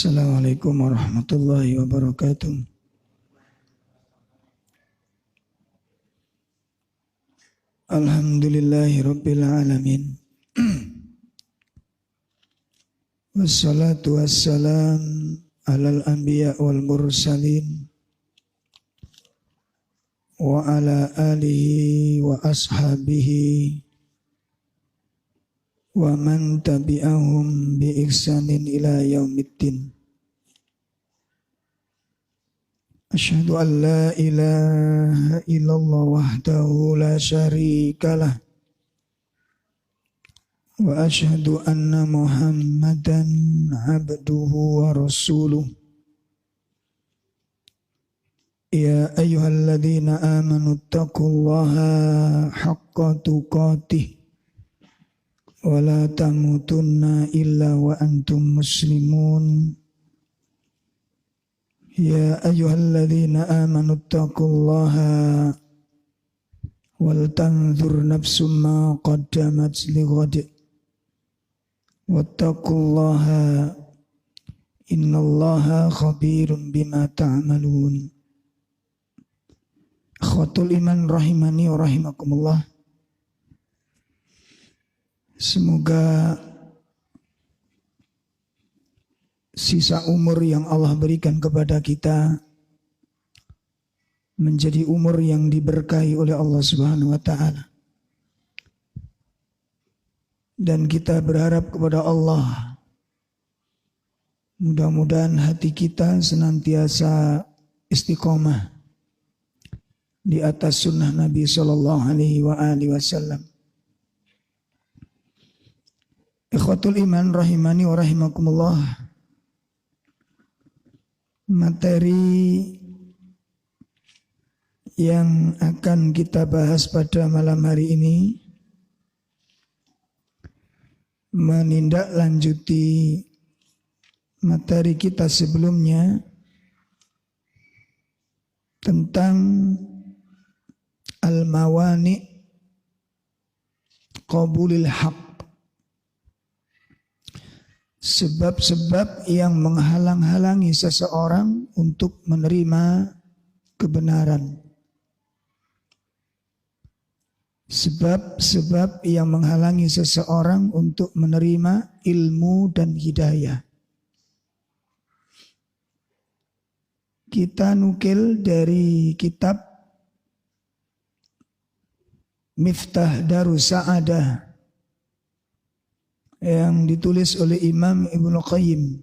Assalamualaikum warahmatullahi wabarakatuh. Alhamdulillahi rabbil alamin. Wassalatu wassalam alal anbiya wal mursalin wa ala alihi wa ashabihi wa man tabi'ahum bi ihsanin ila yaumiddin. Asyhadu an la ilaha illallah wahdahu la syarikalah wa asyhadu anna Muhammadan abduhu wa rasuluh. Ya ayyuhalladzina amanu taqullaha haqqa tuqatih wa la tamutunna illa wa antum muslimun. Ya ayyuhalladzina amanu taqullaha wal tanzur nafsum ma qaddamat lighad wattaqullaha innallaha khabirun bima ta'malun. Akhwatul iman rahimani wa rahimakumullah. Semoga sisa umur yang Allah berikan kepada kita menjadi umur yang diberkahi oleh Allah Subhanahu wa taala. Dan kita berharap kepada Allah, mudah-mudahan hati kita senantiasa istiqomah di atas sunnah Nabi sallallahu alaihi wasallam. Ikhwatul iman rahimani wa rahimakumullah. Materi yang akan kita bahas pada malam hari ini menindaklanjuti materi kita sebelumnya tentang al-mawani qabulil haq. Sebab-sebab yang menghalang-halangi seseorang untuk menerima kebenaran. Sebab-sebab yang menghalangi seseorang untuk menerima ilmu dan hidayah. Kita nukil dari kitab Miftah Darus Sa'adah yang ditulis oleh Imam Ibnu Qayyim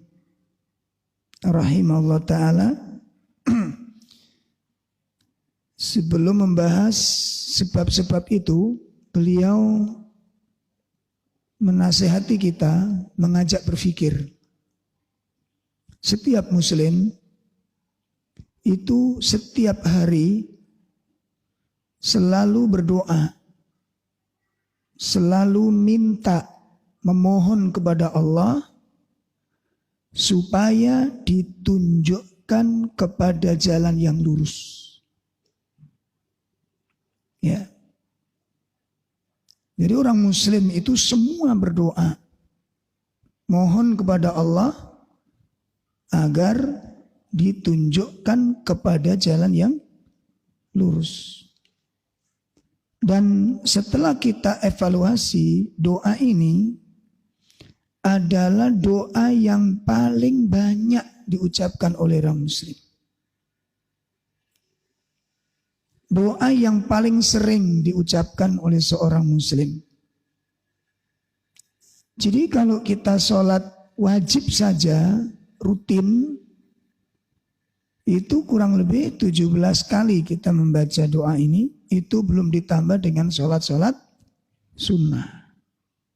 rahimahullah ta'ala. Sebelum membahas sebab-sebab itu, beliau menasihati kita, mengajak berpikir. Setiap muslim itu setiap hari selalu berdoa, selalu minta, memohon kepada Allah supaya ditunjukkan kepada jalan yang lurus. Ya. Jadi orang muslim itu semua berdoa, mohon kepada Allah agar ditunjukkan kepada jalan yang lurus. Dan setelah kita evaluasi, doa ini adalah doa yang paling banyak diucapkan oleh orang muslim. Doa yang paling sering diucapkan oleh seorang muslim. Jadi kalau kita sholat wajib saja, rutin, itu kurang lebih 17 kali kita membaca doa ini. Itu belum ditambah dengan sholat-sholat sunnah.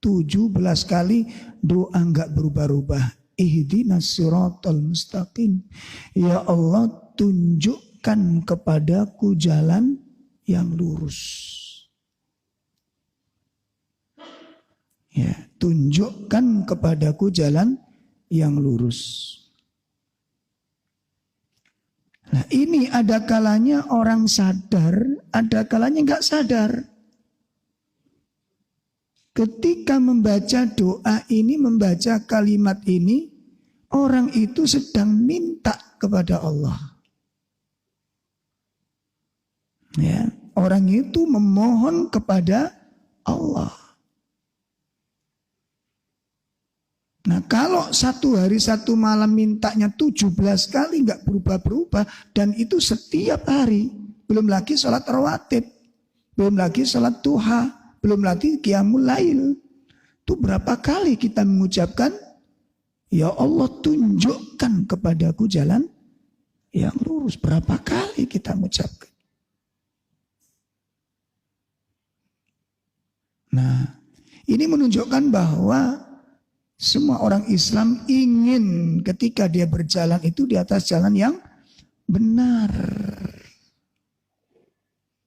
17 kali doa enggak berubah-ubah. Ihdinas siratal mustaqim. Ya Allah, tunjukkan kepadaku jalan yang lurus. Ya, tunjukkan kepadaku jalan yang lurus. Nah, ini ada kalanya orang sadar, ada kalanya enggak sadar. Ketika membaca doa ini, membaca kalimat ini, Orang itu sedang minta kepada Allah. Ya, orang itu memohon kepada Allah. Nah, kalau satu hari satu malam mintanya 17 kali nggak berubah-berubah, dan itu setiap hari, belum lagi sholat rawatib, belum lagi sholat duha, belum lagi qiyamul lail. Itu berapa kali kita mengucapkan, ya Allah tunjukkan kepadaku jalan yang lurus. Berapa kali kita mengucapkan. Nah, ini menunjukkan bahwa semua orang Islam ingin ketika dia berjalan itu di atas jalan yang benar.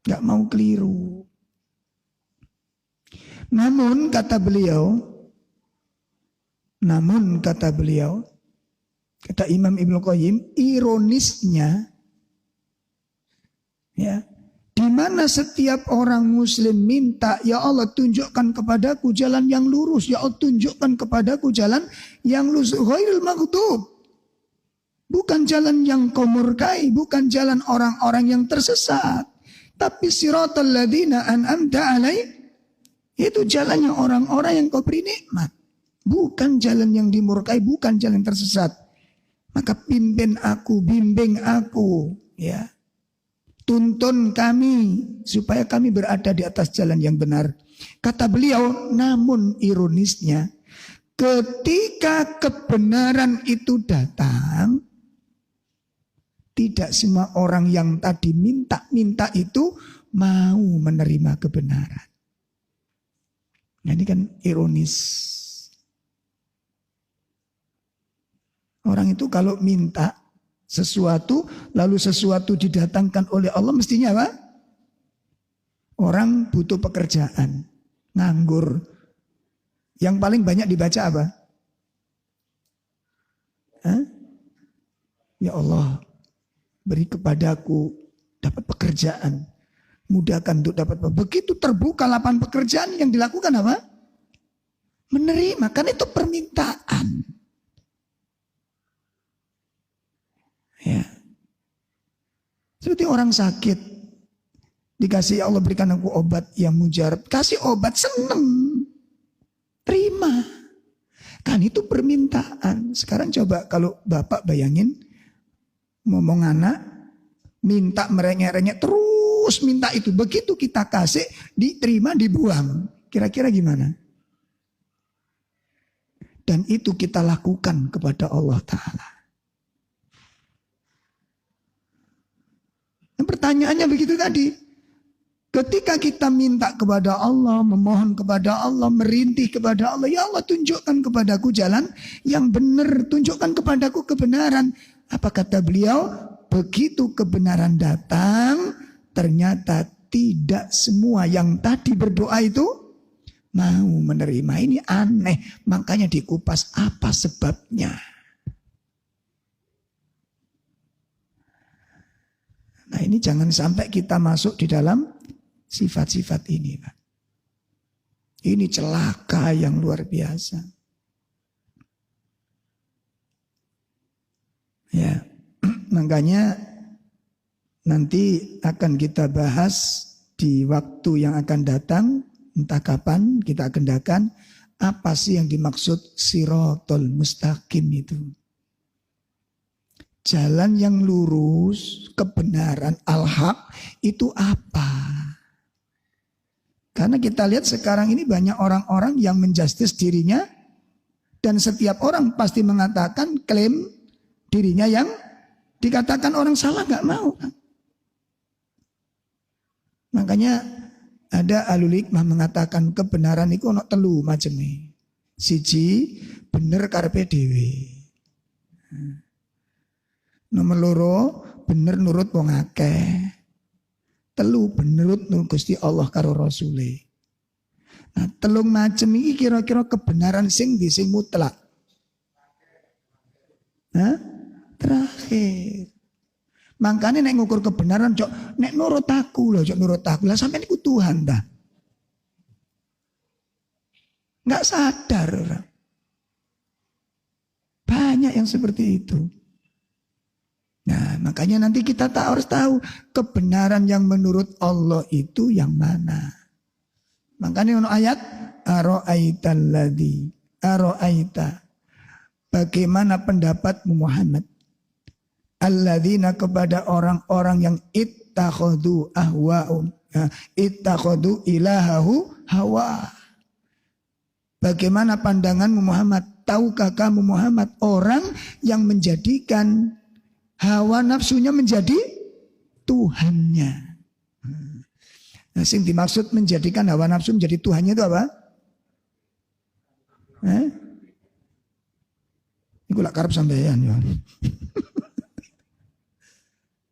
Gak mau keliru. Namun kata beliau, kata Imam Ibnu Qayyim, ironisnya, ya, di mana setiap orang muslim minta, ya Allah tunjukkan kepadaku jalan yang lurus, ya Allah tunjukkan kepadaku jalan yang lurus, ghairil maghdub, bukan jalan yang kau murkai, bukan jalan orang-orang yang tersesat, tapi siratal ladzina an'amta alaihim, itu jalannya orang-orang yang kau beri nikmat, bukan jalan yang dimurkai, bukan jalan yang tersesat. Maka bimbing aku, ya. Tuntun kami supaya kami berada di atas jalan yang benar. Kata beliau, namun ironisnya ketika kebenaran itu datang, tidak semua orang yang tadi minta itu mau menerima kebenaran. Nah, ini kan ironis. Orang itu kalau minta sesuatu, lalu sesuatu didatangkan oleh Allah, mestinya apa? Orang butuh pekerjaan, nganggur. Yang paling banyak dibaca apa? Hah? Ya Allah, beri kepadaku dapat pekerjaan. Mudahkan untuk dapat. Begitu terbuka lapangan pekerjaan, yang dilakukan apa? Menerima, kan itu permintaan. Ya. Seperti orang sakit, dikasih Allah berikan aku obat yang mujarab, kasih obat seneng, terima, kan itu permintaan. Sekarang coba kalau bapak bayangin, ngomong anak, minta merengek-rengek terus minta itu, begitu kita kasih, diterima, dibuang, kira-kira gimana? Dan itu kita lakukan kepada Allah Ta'ala. Pertanyaannya begitu tadi. Ketika kita minta kepada Allah, memohon kepada Allah, merintih kepada Allah, ya Allah tunjukkan kepadaku jalan yang benar, tunjukkan kepadaku kebenaran. Apa kata beliau? Begitu kebenaran datang, ternyata tidak semua yang tadi berdoa itu mau menerima. Ini aneh, makanya dikupas apa sebabnya. Nah, ini jangan sampai kita masuk di dalam sifat-sifat ini, Pak. Ini celaka yang luar biasa. Ya, makanya nanti akan kita bahas di waktu yang akan datang, entah kapan kita agendakan, apa sih yang dimaksud siratal mustaqim itu. Jalan yang lurus, kebenaran, al-haq itu apa? Karena kita lihat sekarang ini banyak orang-orang yang menjustis dirinya, dan setiap orang pasti mengatakan klaim dirinya yang dikatakan orang salah nggak mau. Makanya ada alul hikmah mengatakan kebenaran itu ono telu macamnya. Siji bener karepe dhewe. Nomor loro bener nurut wong akeh. Telu bener nurut Gusti Allah karo Rasule. Nah, telung macem iki kira-kira kebenaran sing di sing mutlak. Hah? Terakhir. Makanya nek ngukur kebenaran cok nek nurut aku loh, cok nurut aku. Lah sampeyan iku Tuhan dah. Enggak sadar orang. Banyak Banyak yang seperti itu. Nah, makanya nanti kita harus tahu kebenaran yang menurut Allah itu yang mana. Makanya ono ayat Aro'aita. Bagaimana pendapatmu Muhammad? Alladzina, kepada orang-orang yang ittakhadhu ahwa'um. Ittakhadhu ilahahu hawa. Bagaimana pandanganmu Muhammad? Tahukah kamu Muhammad orang yang menjadikan hawa nafsunya menjadi Tuhannya? Nah, sing dimaksud menjadikan hawa nafsu menjadi Tuhannya itu apa? Iku lak karep sampeyan ya.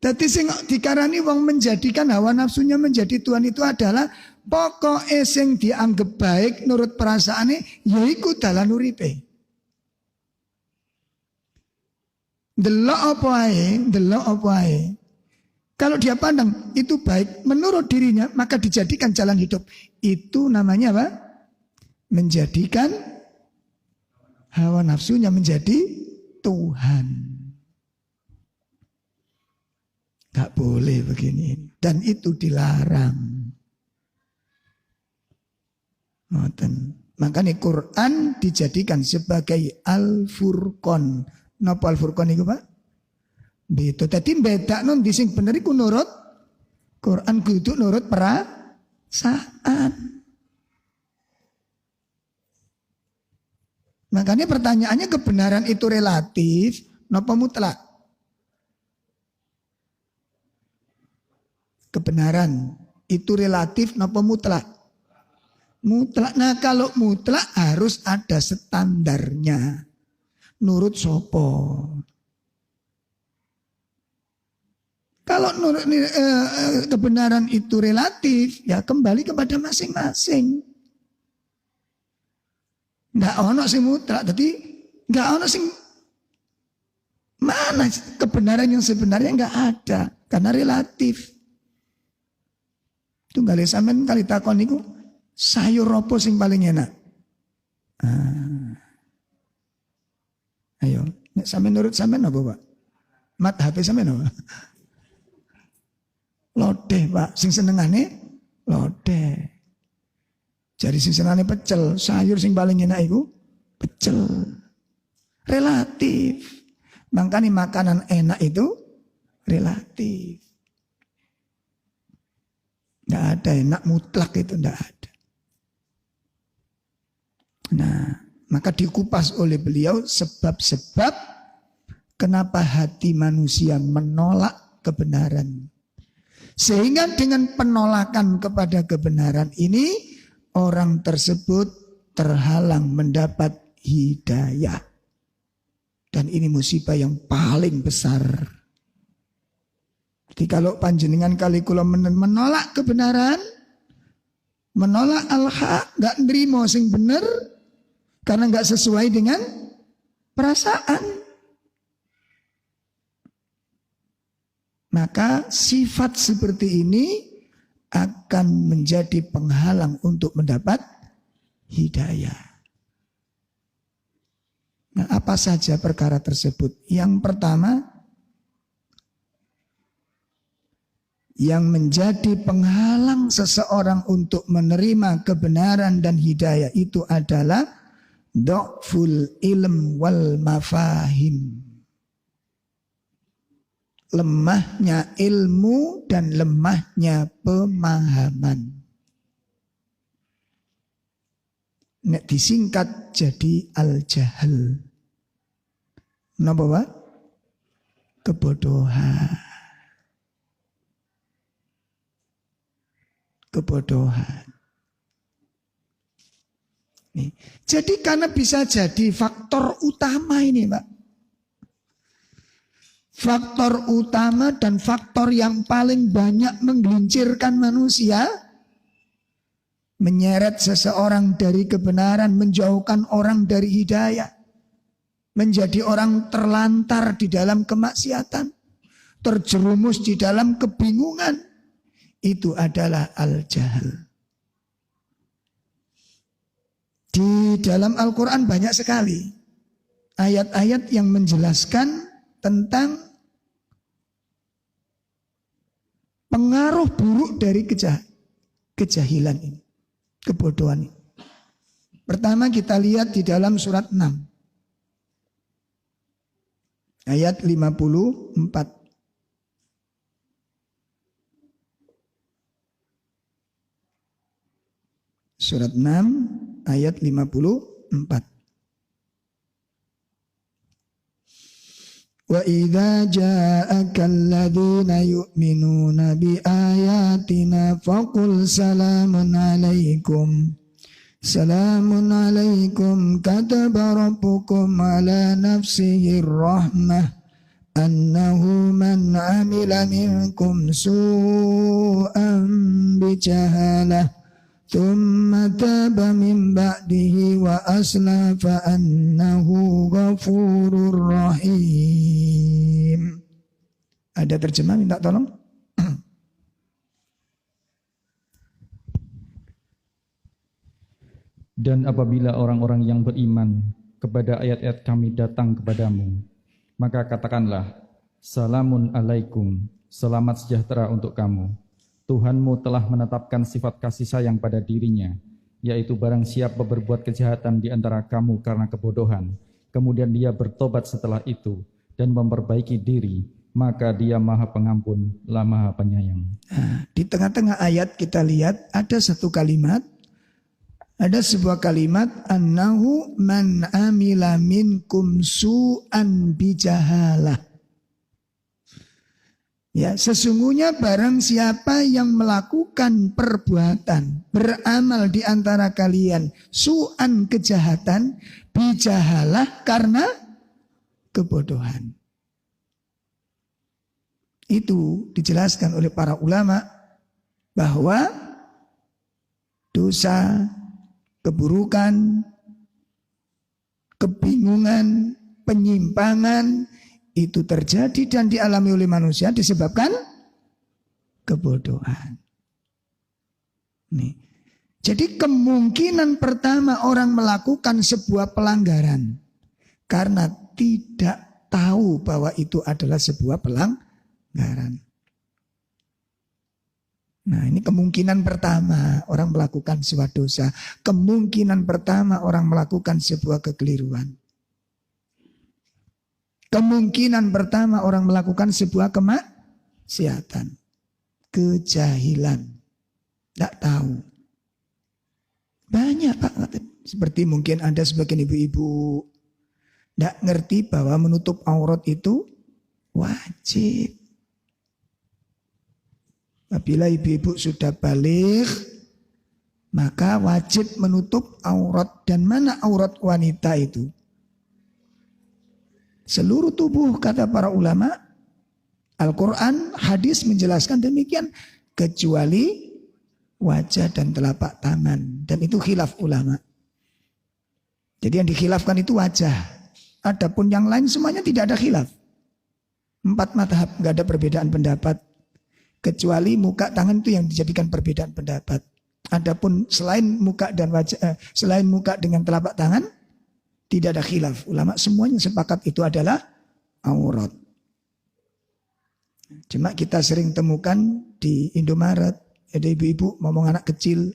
Dadi sing dikarani wong menjadikan hawa nafsunya menjadi Tuhan itu adalah pokoknya sing dianggap baik nurut perasaane yaiku dalan uripe. Delok apa ae. Kalau dia pandang itu baik menurut dirinya, maka dijadikan jalan hidup. Itu namanya apa? Menjadikan hawa nafsunya menjadi Tuhan. Gak boleh begini. Dan itu dilarang. Makanya Quran dijadikan sebagai Al-Furqan. Napa Al-Furqan itu Pak? Beto. Tadi beda non dising bener iku nurut Quran kudu nurut perasaan. Makanya pertanyaannya kebenaran itu relatif napa mutlak? Kebenaran itu relatif napa mutlak? Mutlak. Nah kalau mutlak harus ada standarnya. Nurut sopo. Kalau kebenaran itu relatif, ya kembali kepada masing-masing. Nggak ono sing mutlak, tapi nggak ono sing mana kebenaran yang sebenarnya nggak ada karena relatif. Tunggale sampean kali takon niku sayur apa sing paling enak? Ayo, nek sampean nurut sampean apa, Pak? Mat HP sampean apa? Lodeh, Pak. Sing senengane lodeh. Jadi sing senengane pecel, sayur sing paling enak iku pecel. Relatif. Makanya makanan enak itu relatif. Enggak ada enak mutlak itu enggak ada. Nah, maka dikupas oleh beliau sebab-sebab kenapa hati manusia menolak kebenaran. Sehingga dengan penolakan kepada kebenaran ini orang tersebut terhalang mendapat hidayah. Dan ini musibah yang paling besar. Jadi kalau panjenengan kali kula menolak kebenaran, menolak al-haq, gak nerima sing bener karena gak sesuai dengan perasaan. Maka sifat seperti ini akan menjadi penghalang untuk mendapat hidayah. Nah, apa saja perkara tersebut? Yang pertama, yang menjadi penghalang seseorang untuk menerima kebenaran dan hidayah itu adalah dha'ful ilm wal mafahim. Lemahnya ilmu dan lemahnya pemahaman. Nek disingkat jadi al-jahal. Napa Pak? Kebodohan. Kebodohan. Nih. Jadi karena bisa jadi faktor utama ini Pak. Faktor utama dan faktor yang paling banyak menggelincirkan manusia, menyeret seseorang dari kebenaran, menjauhkan orang dari hidayah, menjadi orang terlantar di dalam kemaksiatan, terjerumus di dalam kebingungan, itu adalah al-jahal. Di dalam Al-Quran banyak sekali ayat-ayat yang menjelaskan tentang pengaruh buruk dari kejahilan ini, kebodohan ini. Pertama kita lihat di dalam surat 6 ayat 54. Surat 6 ayat 54. Wa idza ja'aka alladhina yu'minuna bi ayatina faqul salamun alaikum. Salamun alaikum kataba rabbukum ala nafsihi rahmah annahu man amila minkum su'an bijahalah thumma taba min ba'dihi wa asla fa annahu ghafurur rahim. Ada terjemah minta tolong? Dan apabila orang-orang yang beriman kepada ayat-ayat kami datang kepadamu, maka katakanlah, Salamun alaikum, selamat sejahtera untuk kamu. Tuhanmu telah menetapkan sifat kasih sayang pada dirinya, yaitu barang siapa berbuat kejahatan di antara kamu karena kebodohan, kemudian dia bertobat setelah itu dan memperbaiki diri, maka dia maha pengampun, maha penyayang. Di tengah-tengah ayat kita lihat ada satu kalimat, ada sebuah kalimat, annahu man amila minkum su'an bijahalah. Ya, sesungguhnya barang siapa yang melakukan perbuatan, beramal di antara kalian su'an kejahatan, bijahalah karena kebodohan. Itu dijelaskan oleh para ulama bahwa dosa, keburukan, kebingungan, penyimpangan itu terjadi dan dialami oleh manusia disebabkan kebodohan. Nih. Jadi kemungkinan pertama orang melakukan sebuah pelanggaran karena tidak tahu bahwa itu adalah sebuah pelanggaran. Nah, ini kemungkinan pertama orang melakukan sebuah dosa. Kemungkinan pertama orang melakukan sebuah kekeliruan. Kemungkinan pertama orang melakukan sebuah kemaksiatan. Kejahilan. Tidak tahu. Banyak Pak. Seperti mungkin ada sebagian ibu-ibu tidak ngerti bahwa menutup aurat itu wajib. Apabila ibu-ibu sudah balik, maka wajib menutup aurat. Dan mana aurat wanita itu? Seluruh tubuh kata para ulama. Al-Quran, hadis menjelaskan demikian. Kecuali wajah dan telapak tangan. Dan itu khilaf ulama. Jadi yang dikhilafkan itu wajah. Adapun yang lain semuanya tidak ada khilaf. 4 mazhab, nggak ada perbedaan pendapat. Kecuali muka tangan itu yang dijadikan perbedaan pendapat. Adapun selain muka dan wajah, selain muka dengan telapak tangan, tidak ada khilaf. Ulama semuanya sepakat itu adalah aurat. Cuma kita sering temukan di Indomaret, ada ibu-ibu ngomong anak kecil,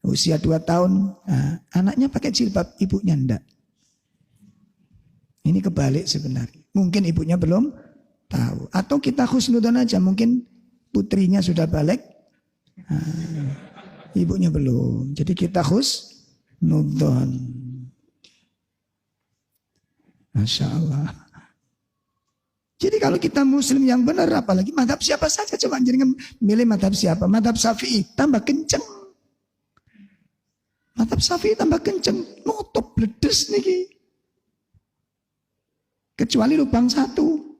usia 2 tahun, nah, anaknya pakai jilbab, ibunya enggak. Ini kebalik sebenarnya. Mungkin ibunya belum tahu. Atau kita husnudon aja, mungkin putrinya sudah balik, nah, ibunya belum. Jadi kita husnudon. Masya Allah. Jadi kalau kita muslim yang benar, apalagi madhab siapa saja, coba jangan milih madhab siapa. Madhab Syafi'i tambah kenceng. Madhab Syafi'i tambah kenceng. Nutup bledes nih. Kecuali lubang satu.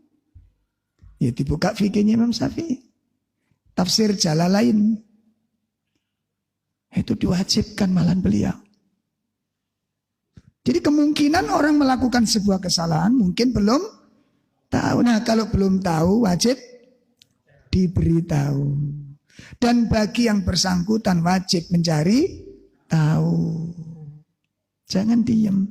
Ya dibuka fikihnya Imam Syafi'i. Tafsir Jalalain. Itu diwajibkan malahan beliau. Jadi kemungkinan orang melakukan sebuah kesalahan mungkin belum tahu. Nah kalau belum tahu wajib diberitahu. Dan bagi yang bersangkutan wajib mencari tahu. Jangan diem.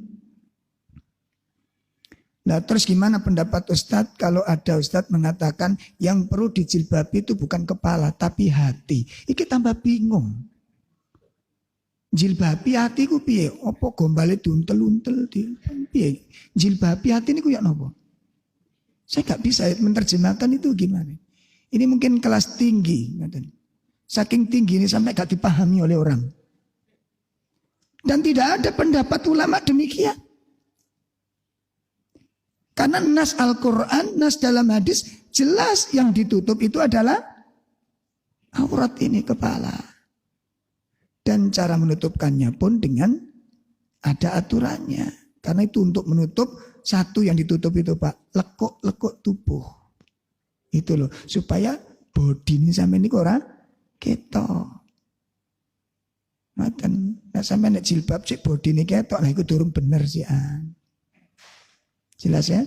Nah terus gimana pendapat Ustadz kalau ada Ustadz mengatakan yang perlu dijilbabi itu bukan kepala tapi hati. Iki tambah bingung. Jilbabi hati ku piye? Apa gombale duntel-untel piye? Jilbabi hati ini ku ya nopo? Saya gak bisa menerjemahkan itu gimana. Ini mungkin kelas tinggi. Saking tinggi ini sampai gak dipahami oleh orang. Dan tidak ada pendapat ulama demikian. Karena nas Al-Quran, nas dalam hadis jelas yang ditutup itu adalah aurat ini, kepala. Dan cara menutupkannya pun dengan ada aturannya. Karena itu untuk menutup satu yang ditutup itu Pak, lekuk-lekuk tubuh. Itu loh, supaya body ini sampai ini ora ketok. Maten, nah sampai nek jilbab cek body ini ketok, nah itu durung bener sih. Jelas ya?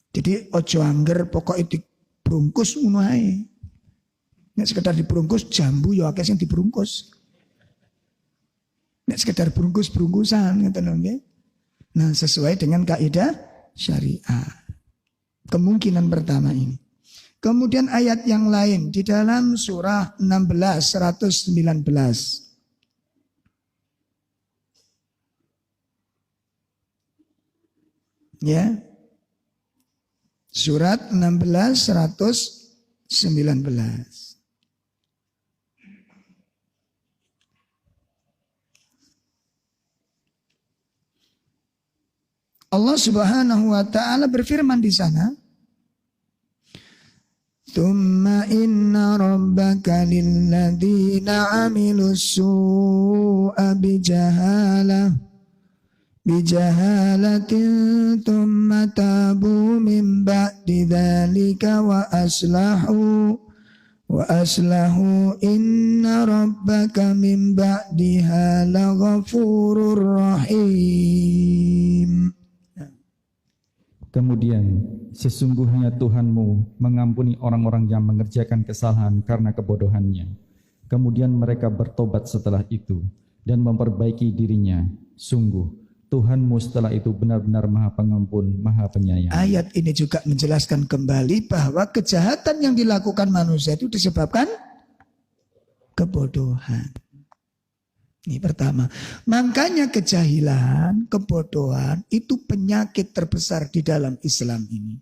Jadi ojo angger pokoknya diberungkus ngono ae. Nek sekedar diberungkus jambu ya akeh sing diberungkus. Nek sekedar berungkus-berungkusan ngoten nggih. Nah, sesuai dengan kaidah syariah. Kemungkinan pertama ini. Kemudian ayat yang lain di dalam surah 16 119. Ya. Surat 16 119. Allah Subhanahu wa taala berfirman di sana, "Tsumma inna rabbaka lilladzina 'amilus su'a bijahalatin thumma tabu min ba'di dzalika wa aslahu inna rabbaka min ba'diha laghafurur rahim." Kemudian sesungguhnya Tuhanmu mengampuni orang-orang yang mengerjakan kesalahan karena kebodohannya. Kemudian mereka bertobat setelah itu dan memperbaiki dirinya. Sungguh Tuhanmu setelah itu benar-benar Maha Pengampun, Maha Penyayang. Ayat ini juga menjelaskan kembali bahwa kejahatan yang dilakukan manusia itu disebabkan kebodohan. Ini pertama. Makanya kejahilan, kebodohan itu penyakit terbesar di dalam Islam ini.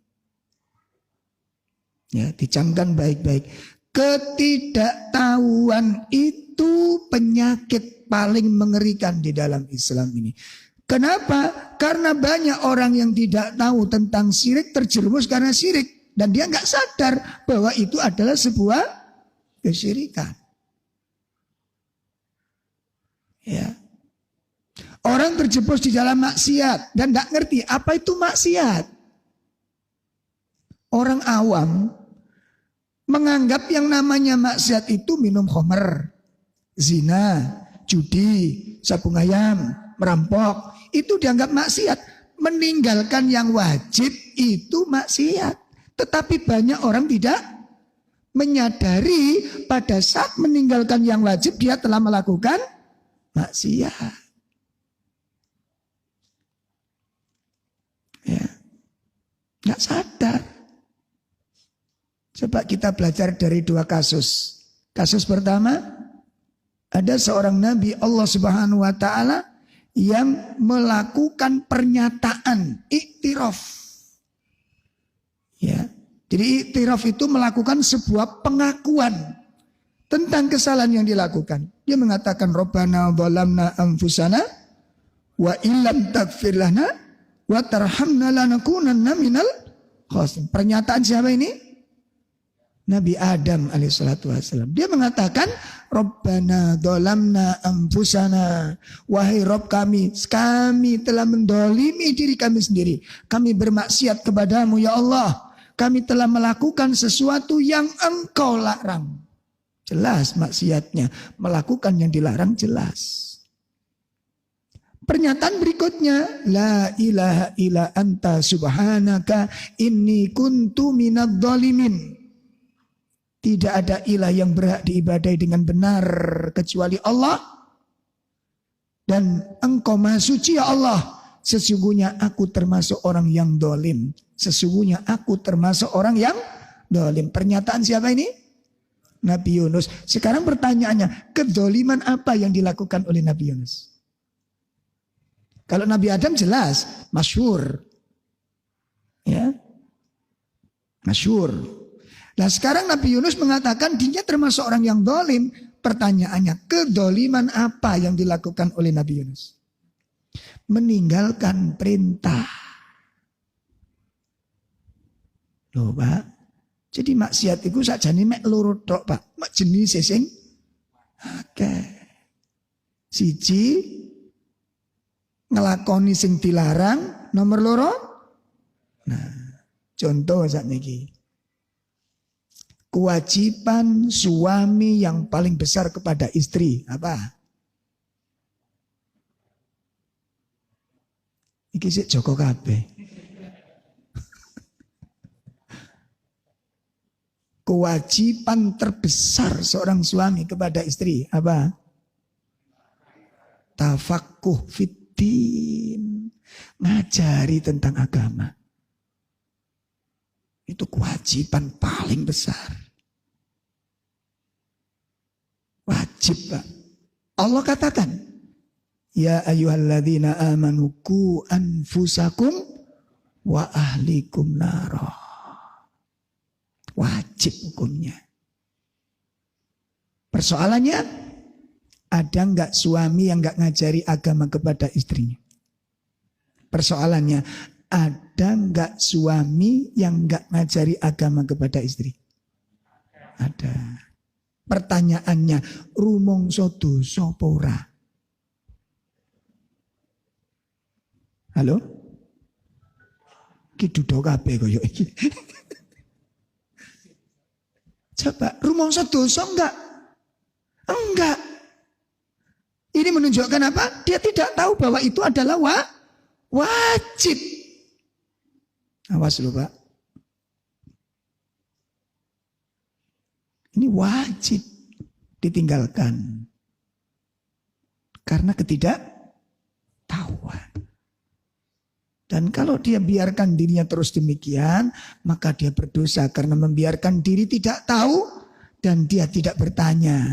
Ya, dicamkan baik-baik. Ketidaktahuan itu penyakit paling mengerikan di dalam Islam ini. Kenapa? Karena banyak orang yang tidak tahu tentang syirik terjerumus karena syirik. Dan dia nggak sadar bahwa itu adalah sebuah kesyirikan. Ya. Orang terjebus di dalam maksiat dan nggak ngerti apa itu maksiat. Orang awam menganggap yang namanya maksiat itu minum khamr, zina, judi, sabung ayam, merampok. Itu dianggap maksiat. Meninggalkan yang wajib itu maksiat. Tetapi banyak orang tidak menyadari pada saat meninggalkan yang wajib dia telah melakukan maksiat. Ya. Nggak sadar. Coba kita belajar dari dua kasus. Kasus pertama, ada seorang nabi Allah Subhanahu wa taala yang melakukan pernyataan iktiraf. Ya. Jadi iktiraf itu melakukan sebuah pengakuan tentang kesalahan yang dilakukan. Dia mengatakan Rabbana zalamna anfusana wa illam taghfir lana wa tarhamna lanakunanna minal khasirin. Pernyataan siapa ini? Nabi Adam alaihissalatu wassalam. Dia mengatakan Rabbana zalamna anfusana. Wahai Rabb kami telah mendolimi diri kami sendiri. Kami bermaksiat kepadamu ya Allah. Kami telah melakukan sesuatu yang Engkau larang. Jelas maksiatnya. Melakukan yang dilarang jelas. Pernyataan berikutnya. La ilaha illa anta subhanaka inni kuntu minadh dhalimin. Tidak ada ilah yang berhak diibadai dengan benar kecuali Allah. Dan Engkau Maha Suci ya Allah. sesungguhnya aku termasuk orang yang dolim. Sesungguhnya aku termasuk orang yang dolim. Pernyataan siapa ini? Nabi Yunus. Sekarang pertanyaannya, kedoliman apa yang dilakukan oleh Nabi Yunus? Kalau Nabi Adam jelas, masyhur. Ya. Masyhur. Nah sekarang Nabi Yunus mengatakan dirinya termasuk orang yang dolim. Pertanyaannya, kedoliman apa yang dilakukan oleh Nabi Yunus? Meninggalkan perintah. Loh Pak, jadi maksiat itu sakjane mek loro tok Pak. Mek jenis sing akeh. Siji ngelakoni sing dilarang, nomor loro. Nah, contoh sakniki. Kewajiban suami yang paling besar kepada istri apa? Iki sik Joko kabeh. Kewajiban terbesar seorang suami kepada istri apa? Tafaqquh fiddin. Ngajari tentang agama. Itu kewajiban paling besar. Wajib Pak. Allah katakan, ya ayyuhalladzina amanu qu anfusakum wa ahlikum nara. Wajib hukumnya. Persoalannya, ada enggak suami yang enggak ngajari agama kepada istrinya? Persoalannya, ada enggak suami yang enggak ngajari agama kepada istri? Ada. Pertanyaannya, rumangsa dosa apa ora? Halo? Ki duda kabeh koyo iki. Coba, rumangsa dosa enggak? Enggak. Ini menunjukkan apa? Dia tidak tahu bahwa itu adalah wajib. Awas loh Pak. Ini wajib ditinggalkan. Karena ketidaktahuan. Dan kalau dia biarkan dirinya terus demikian, maka dia berdosa karena membiarkan diri tidak tahu dan dia tidak bertanya.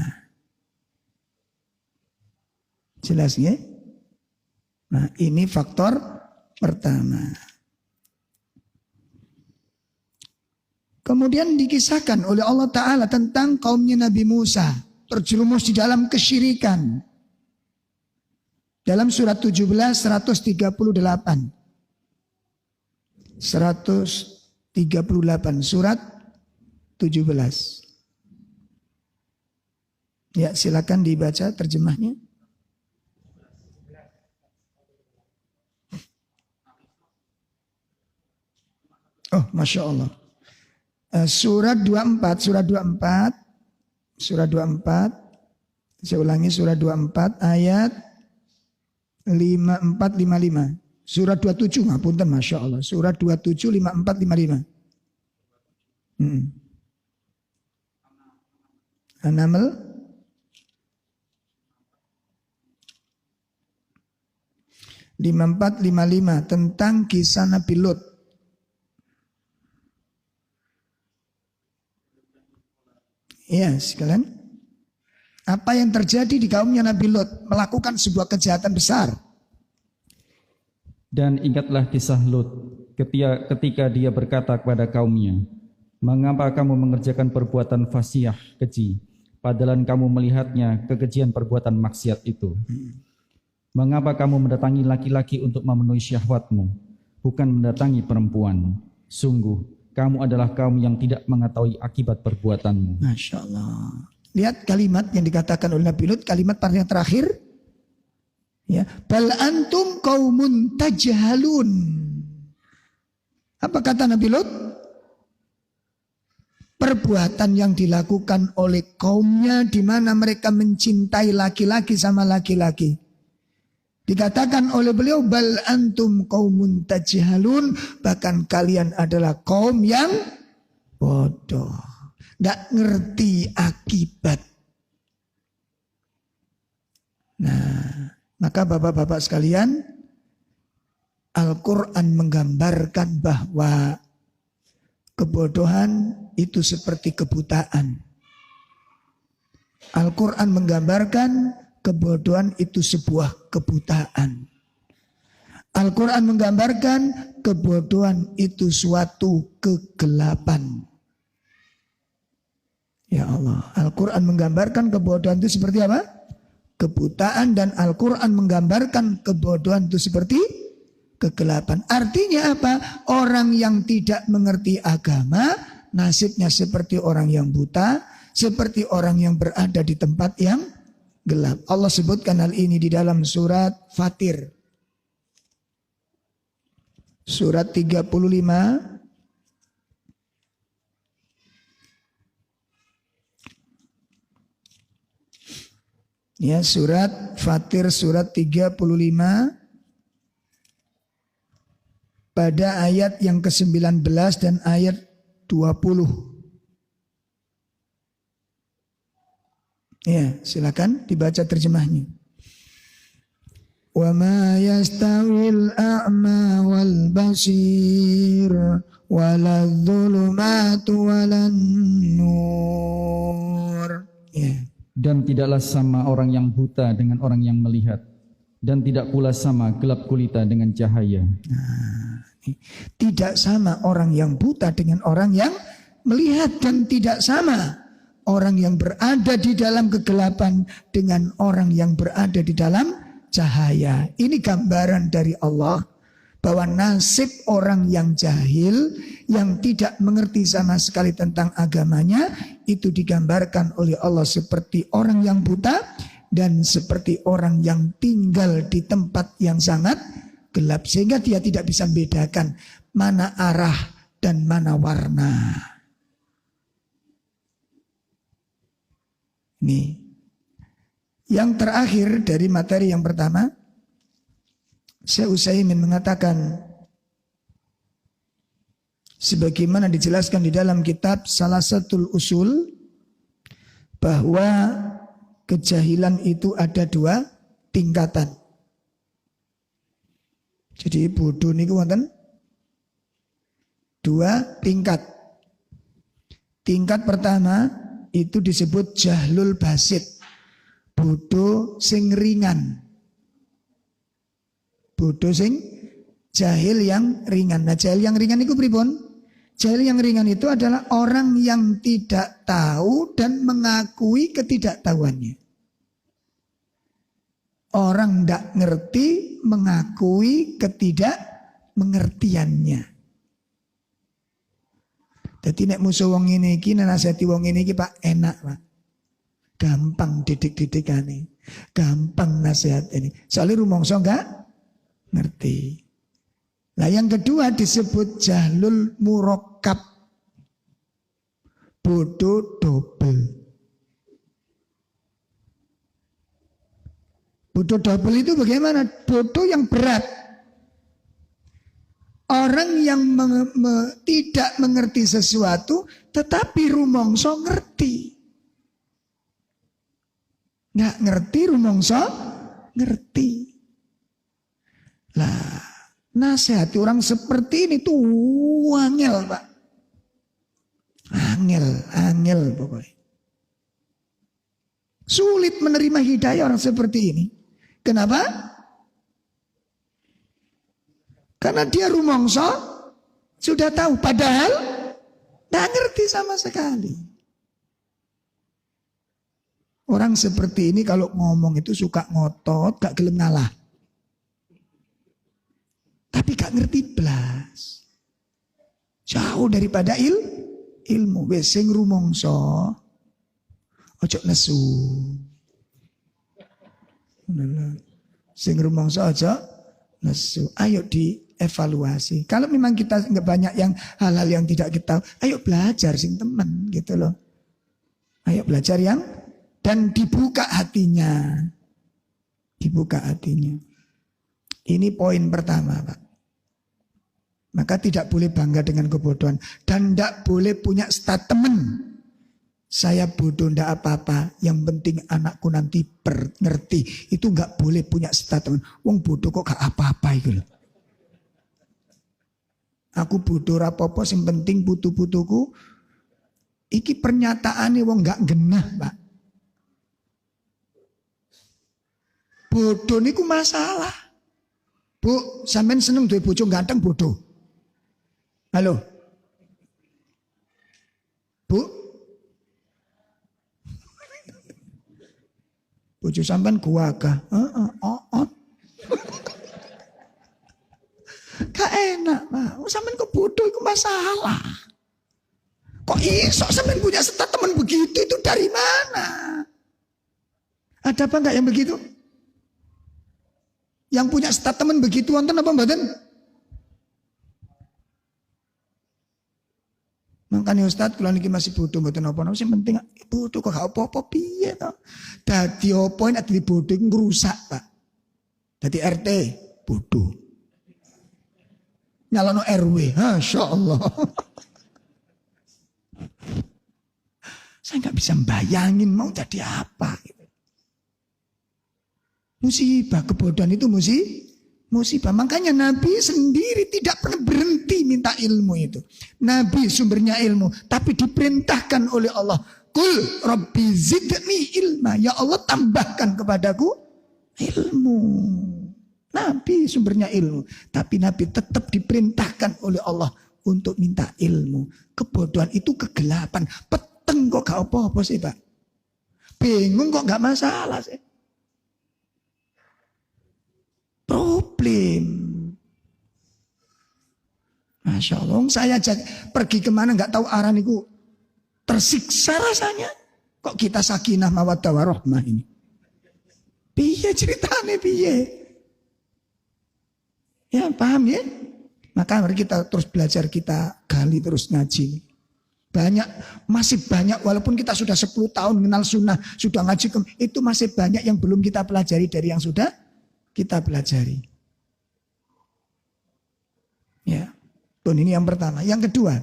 Jelas ya? Nah ini faktor pertama. Kemudian dikisahkan oleh Allah Ta'ala tentang kaumnya Nabi Musa. Terjerumus di dalam kesyirikan. Dalam surat 17, 138. 138 surat 17. Ya silakan dibaca terjemahnya. Oh Masya Allah. Surat 24. Saya ulangi surat 24 ayat 54-55. Surat 27, ngapunten Masya Allah. Surat 27, 54, 55. An-Naml. Lima empat lima lima tentang kisah Nabi Lut. Ya sekalian. Apa yang terjadi di kaumnya Nabi Lut? Melakukan sebuah kejahatan besar. Dan ingatlah kisah Lut ketika dia berkata kepada kaumnya, mengapa kamu mengerjakan perbuatan fasiyah keji, padahal kamu melihatnya kekejian perbuatan maksiat itu. Mengapa kamu mendatangi laki-laki untuk memenuhi syahwatmu, bukan mendatangi perempuan? Sungguh, kamu adalah kaum yang tidak mengetahui akibat perbuatanmu. Masya Allah. Lihat kalimat yang dikatakan oleh Nabi Lut, kalimat yang terakhir. Ya, bal antum qaumun tajhalun. Apa kata Nabi Lut? Perbuatan yang dilakukan oleh kaumnya di mana mereka mencintai laki-laki sama laki-laki. Dikatakan oleh beliau bal antum qaumun tajhalun, bahkan kalian adalah kaum yang bodoh, enggak ngerti akibat. Nah, maka bapak-bapak sekalian, Al-Quran menggambarkan bahwa kebodohan itu seperti kebutaan. Al-Quran menggambarkan kebodohan itu sebuah kebutaan. Al-Quran menggambarkan kebodohan itu suatu kegelapan. Ya Allah, Al-Quran menggambarkan kebodohan itu seperti apa? Kebutaan, dan Al-Quran menggambarkan kebodohan itu seperti kegelapan. Artinya apa? Orang yang tidak mengerti agama nasibnya seperti orang yang buta, seperti orang yang berada di tempat yang gelap. Allah sebutkan hal ini di dalam surat Fatir. Surat 35 ya, surat Fatir surat 35 pada ayat yang ke-19 dan ayat 20. Ya, silakan dibaca terjemahnya. Wa ma yastawil a'ma wal basir waladh-dhulumatu walan nur. Ya. Dan tidaklah sama orang yang buta dengan orang yang melihat, dan tidak pula sama gelap gulita dengan cahaya. Tidak sama orang yang buta dengan orang yang melihat, dan tidak sama orang yang berada di dalam kegelapan dengan orang yang berada di dalam cahaya. Ini gambaran dari Allah bahwa nasib orang yang jahil, yang tidak mengerti sama sekali tentang agamanya, itu digambarkan oleh Allah seperti orang yang buta dan seperti orang yang tinggal di tempat yang sangat gelap, sehingga dia tidak bisa membedakan mana arah dan mana warna. Ini yang terakhir dari materi yang pertama, Syekh Utsaimin mengatakan sebagaimana dijelaskan di dalam kitab Salasatul Usul, bahwa kejahilan itu ada 2 tingkatan. Jadi bodoh niku wonten 2 tingkat. Tingkat pertama itu disebut jahlul basit, bodoh sing ringan. Bodoh sing jahil yang ringan. Nah, jahil yang ringan itu pripun? Jahil yang ringan itu adalah orang yang tidak tahu dan mengakui ketidaktahuannya. Orang tidak ngerti mengakui ketidakmengertiannya. Jadi nek musuh wong ngene iki, nasihati wong ngene iki Pak, enak Pak. Gampang didik-didikane, gampang nasihat ini. Soalnya rumongso enggak ngerti. Nah, yang kedua disebut jahlul murakkab, bodoh double. Bodoh double itu bagaimana? Bodoh yang berat. Orang yang tidak mengerti sesuatu tetapi rumongso ngerti. Nggak ngerti rumongso ngerti. Lah, nasihati orang seperti ini tuh angel Pak. Angel pokoknya. Sulit menerima hidayah orang seperti ini. Kenapa? Karena dia rumongso sudah tahu, padahal tidak ngerti sama sekali. Orang seperti ini kalau ngomong itu suka ngotot, gak gelem ngalah. Tapi gak ngerti blas. Jauh daripada ilmu. Wes sing rumongso ojo nesu. Sing rumongso ojo nesu. Ayo dievaluasi. Kalau memang kita nggak banyak yang hal-hal yang tidak kita, ayo belajar sing temen gitu loh. Ayo belajar yang dan dibuka hatinya. Dibuka hatinya. Ini poin pertama, Pak. Maka tidak boleh bangga dengan kebodohan. Dan tidak boleh punya statement. Saya bodoh tidak apa-apa. Yang penting anakku nanti ngerti. Itu nggak boleh punya statement. Wong bodoh kok gak apa-apa itu loh. Aku bodoh rapopo sing penting putu-putuku. Iki pernyataane wong gak genah, Pak. Bodoh niku masalah. Bu, sampean seneng duwe bojo ganteng bodoh. Halo. Bu. Bojo sampean guagah. Gak enak, Pak. Sampean kok bodoh itu masalah. Kok iso sampean punya statement begitu itu dari mana? Ada apa enggak yang begitu? Yang punya statement begitu wonten apa mboten? Makanya Ustaz kalau niki masih bodoh mboten apa-apa sing penting bodoh kok gak apa-apa piye to. Dadi apa nek dadi bodoh ngrusak, Pak. Dadi RT bodoh. Nyalono RW, masyaallah. Saya nggak bisa bayangin mau jadi apa. Musibah kebodohan itu musibah. Makanya Nabi sendiri tidak pernah berhenti minta ilmu itu. Nabi sumbernya ilmu, tapi diperintahkan oleh Allah. Qul Rabbi zidni ilma. Ya Allah tambahkan kepadaku ilmu. Nabi sumbernya ilmu, tapi Nabi tetap diperintahkan oleh Allah untuk minta ilmu. Kebodohan itu kegelapan. Peteng kok gak apa-apa sih, Pak. Bingung kok gak masalah sih. Problem. Masya Allah, saya pergi kemana gak tahu arah niku tersiksa rasanya. Kok kita sakinah mawaddah warahmah ini? Piye ceritane piye? Ya paham ya? Maka mari kita terus belajar, kita gali terus ngaji. Masih banyak walaupun kita sudah 10 tahun mengenal sunnah, sudah ngaji, itu masih banyak yang belum kita pelajari dari yang sudah kita pelajari. Ya, pun ini yang pertama. Yang kedua,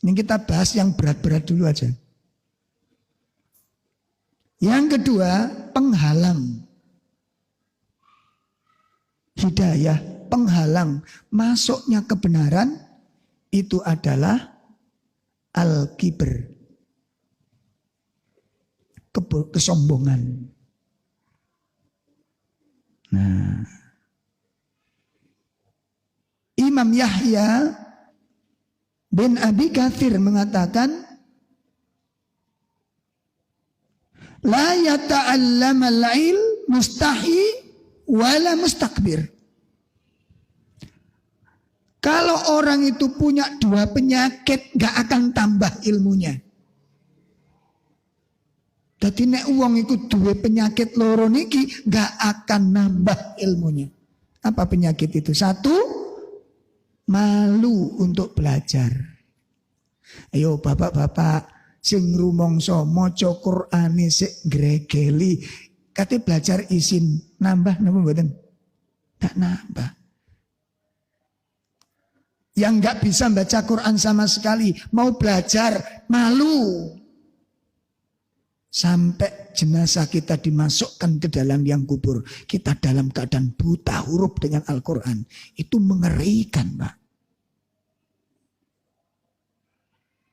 ini kita bahas yang berat-berat dulu aja. Yang kedua, penghalang hidayah, penghalang masuknya kebenaran itu adalah al-kibr, kesombongan. Nah, Imam Yahya bin Abi Katsir mengatakan, la yata'allamal ilm mustahi wala mustakbir. Kalau orang itu punya 2 penyakit, gak akan tambah ilmunya. Jadi nek wong iku duwe penyakit loro niki gak akan nambah ilmunya. Apa penyakit itu? 1, malu untuk belajar. Ayo bapak-bapak sing rumangsa maca Qur'ane sik gregeli, kate belajar isin nambah napa mboten? Tak nambah. Yang gak bisa baca Quran sama sekali, mau belajar malu. Sampai jenazah kita dimasukkan ke dalam liang kubur, kita dalam keadaan buta huruf dengan Al-Quran. Itu mengerikan, Pak.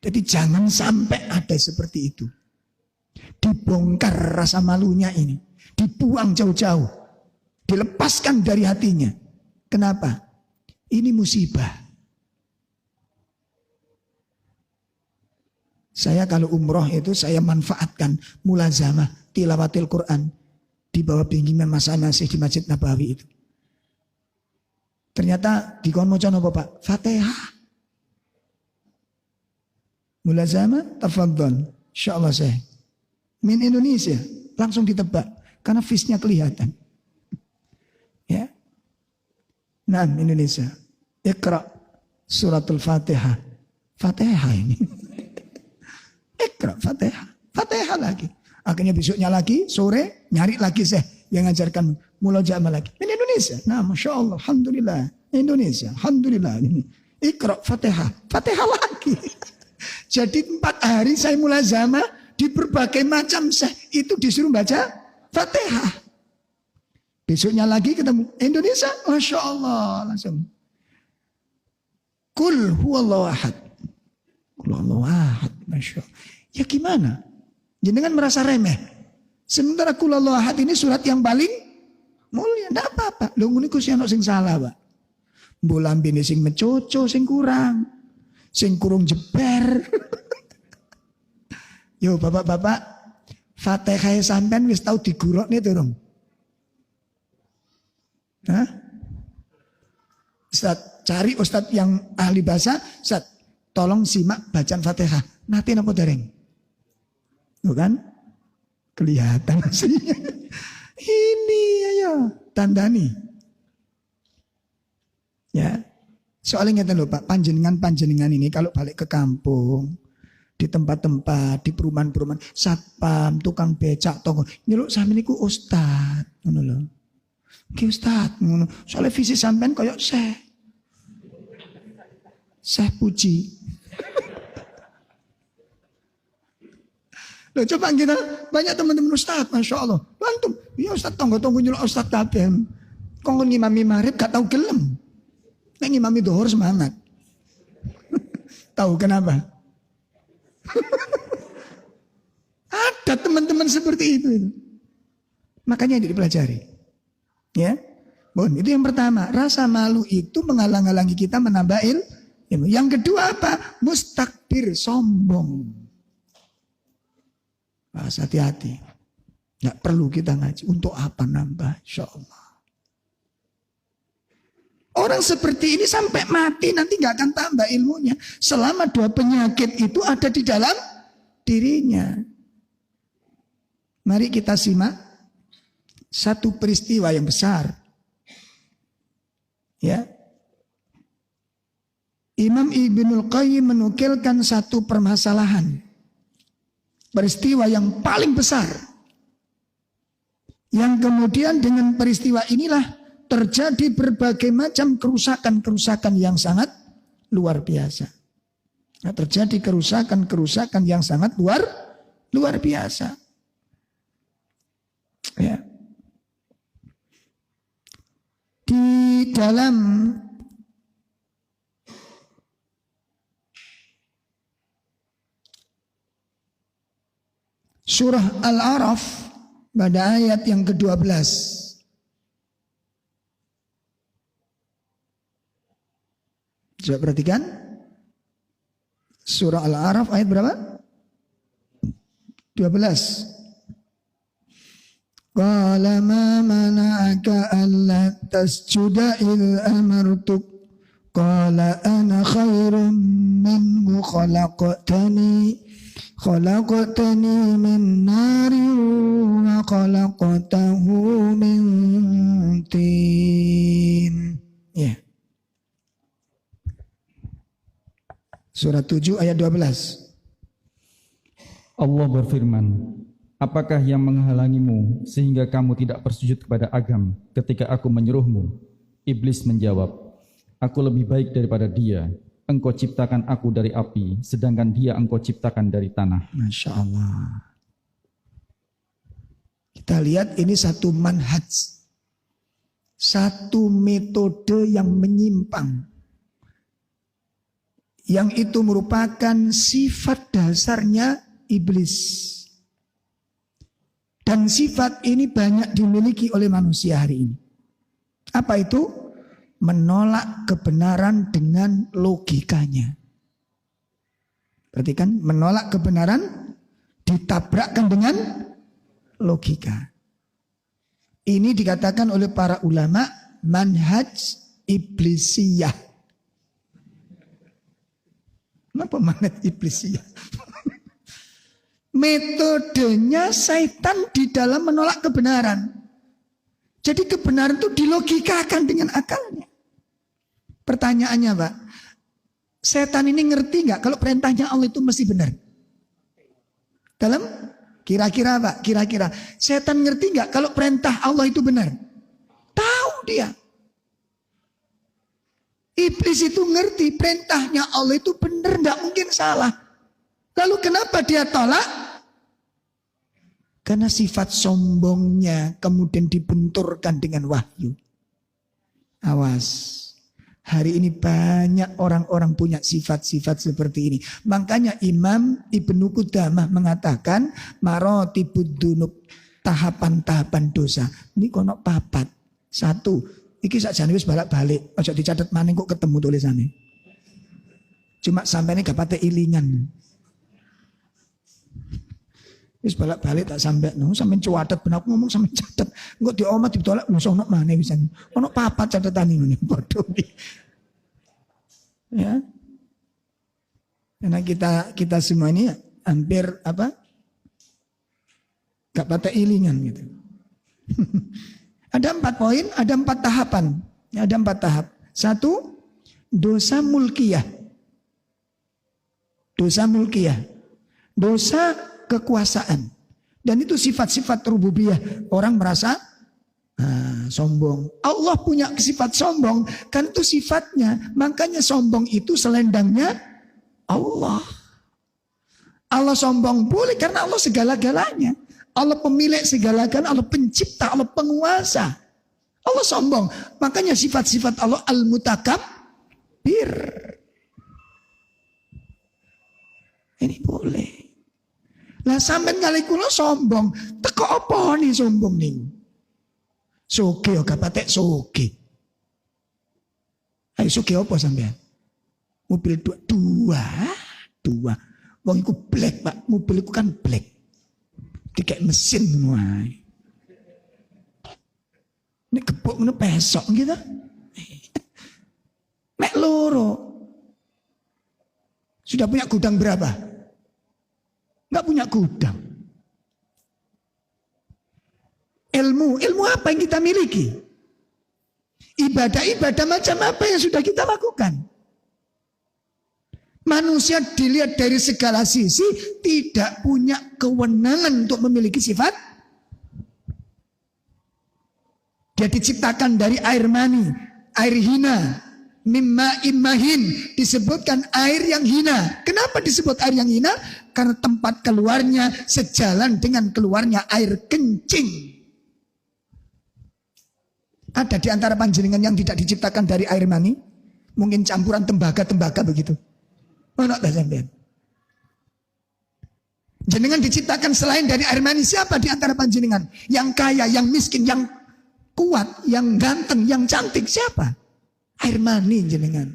Jadi jangan sampai ada seperti itu. Dibongkar rasa malunya ini. Dibuang jauh-jauh. Dilepaskan dari hatinya. Kenapa? Ini musibah. Saya kalau umroh itu saya manfaatkan mulazamah tilawatil Quran di bawah bimbingan Mas Anasih di Masjid Nabawi itu. Ternyata dikon maca napa Pak? Fatihah. Mulazamah tafadhol. Insyaallah saya. Min Indonesia langsung ditebak karena face-nya kelihatan. Ya. Nah, Indonesia. Iqra suratul Fatihah. Fatihah ini. Iqra Fatihah. Fatihah lagi. Akhirnya besoknya lagi, sore, nyari lagi saya yang ngajarkan mulazamah lagi. Ini Indonesia. Nah, Masya Allah. Alhamdulillah. Indonesia. Alhamdulillah. Ini. Iqra Fatihah. Fatihah lagi. Jadi 4 hari saya mulazamah di berbagai macam saya itu disuruh baca Fatihah. Besoknya lagi ketemu Indonesia. Masya Allah. Langsung. Kul huwallahu ahad. Kul huwallahu ahad. Masya Allah. Ya gimana? Jenengan merasa remeh. Sementara kul huwallahu ahad ini surat yang paling mulia. Tidak apa-apa. Lho ngene ku sing salah, Pak. Mbok lambene sing mecoco sing kurang. Sing kurung jeber. Yo bapak-bapak, Fatihah sampean wis tau digurukne durung? Hah? Ustaz, cari ustaz yang ahli bahasa, Ustaz, tolong simak bacaan Fatihah. Nanti napa dereng? Tuh kan? Kelihatan sih. Ini ayo tandani. Ya. Soalnya ngeten lho Pak, panjenengan ini kalau balik ke kampung, di tempat-tempat, di perumahan-perumahan, satpam, tukang becak, tonggo, nyeluk sampeyan niku ustaz, ngono lho. Ki ustaz, ngono. Soale visi sampean koyo Syekh Puji. Loh coba kita banyak teman-teman ustaz, Masya Allah. Bantu, ya ustaz tonggo-tonggo nyeluk ustaz kabeh. Kok ngimami maghrib gak tau gelem. Nek ngimami dhuwur semangat. Tahu kenapa? Ada teman-teman seperti itu. Makanya dipelajari. Ya. Bon, itu yang pertama. Rasa malu itu menghalang-halangi kita menambah ilmu. Yang kedua apa? Mustakbir, sombong. Hati-hati. Nggak perlu kita ngaji. Untuk apa nambah? Insya Allah. Orang seperti ini sampai mati nanti gak akan tambah ilmunya. Selama dua penyakit itu ada di dalam dirinya. Mari kita simak satu peristiwa yang besar. Ya. Imam Ibnul Qayyim menukilkan satu permasalahan. Peristiwa yang paling besar. Yang kemudian dengan peristiwa inilah terjadi berbagai macam kerusakan-kerusakan yang sangat luar biasa. Nah, terjadi kerusakan-kerusakan yang sangat luar biasa. Ya. Di dalam surah Al-A'raf pada ayat yang ke-12. Coba perhatikan. Surah Al-A'raf ayat berapa? 12. Qala ma mana'aka alla tasjuda il amartuk. Qala ana khairum minhu khalaqtani min narin wa khalaqtahu min tin. Ya. Surah 7 ayat 12. Allah berfirman, apakah yang menghalangimu sehingga kamu tidak bersujud kepada Agam ketika aku menyuruhmu? Iblis menjawab, aku lebih baik daripada dia. Engkau ciptakan aku dari api, sedangkan dia engkau ciptakan dari tanah. Masya Allah. Kita lihat ini satu manhaj. Satu metode yang menyimpang. Yang itu merupakan sifat dasarnya iblis. Dan sifat ini banyak dimiliki oleh manusia hari ini. Apa itu? Menolak kebenaran dengan logikanya. Berarti kan menolak kebenaran ditabrakkan dengan logika. Ini dikatakan oleh para ulama manhaj iblisiyah. Kenapa manhaj iblisiyah? Metodenya setan di dalam menolak kebenaran. Jadi kebenaran itu dilogikakan dengan akalnya. Pertanyaannya Pak, setan ini ngerti nggak kalau perintahnya Allah itu mesti benar? Dalam kira-kira Pak, kira-kira setan ngerti nggak kalau perintah Allah itu benar? Tahu dia. Iblis itu ngerti perintahnya Allah itu benar, nggak mungkin salah. Lalu kenapa dia tolak? Karena sifat sombongnya kemudian dibenturkan dengan wahyu. Awas, Hari ini banyak orang-orang punya sifat-sifat seperti ini. Makanya Imam Ibnu Qudamah mengatakan marotibud dunub, tahapan-tahapan dosa. Ini kono papat. 1, iki sakjane wis balik-balik. Ojo dicatat maning kok ketemu tulisannya. Cuma sampai ini gak pate ilingan. Wis balik-balik tak sampai sampai cuadet ben aku ngomong sampai catet. Engko diomat ditolak ngono maneh pisan. Ono papat catatan ngene padha iki. Ya. Karena kita semua ini hampir gak pate ilingan gitu. Ada 4 poin, ada 4 tahapan. Ada 4 tahap. 1, dosa mulkiyah. Dosa mulkiyah. Dosa kekuasaan. Dan itu sifat-sifat rububiyah. Orang merasa sombong. Allah punya sifat sombong. Kan itu sifatnya. Makanya sombong itu selendangnya Allah. Allah sombong boleh karena Allah segala-galanya. Allah pemilik segala-galanya. Allah pencipta. Allah penguasa. Allah sombong. Makanya sifat-sifat Allah al-mutakabbir. Ini boleh. Lah sampean kali kula sombong, teko apa nih sombong nih? Soge yo gak patek soge. Ayo soge apa sampean? Mobil dua. Wong iku black, Pak. Mobil iku kan black. Dikek mesin wae. Nek gebuk ngono pesok gitu. Mek loro. Sudah punya gudang berapa? Enggak punya gudang. Ilmu apa yang kita miliki? Ibadah macam apa yang sudah kita lakukan? Manusia dilihat dari segala sisi tidak punya kewenangan untuk memiliki sifat. Dia diciptakan dari air mani, air hina, mimma immahin, disebutkan air yang hina. Kenapa disebut air yang hina? Karena tempat keluarnya sejalan dengan keluarnya air kencing. Ada di antara panjenengan yang tidak diciptakan dari air mani? Mungkin campuran tembaga begitu. Mana tak sampean? Jenengan diciptakan selain dari air mani, siapa di antara panjenengan? Yang kaya, yang miskin, yang kuat, yang ganteng, yang cantik, siapa? Air mani jenengan.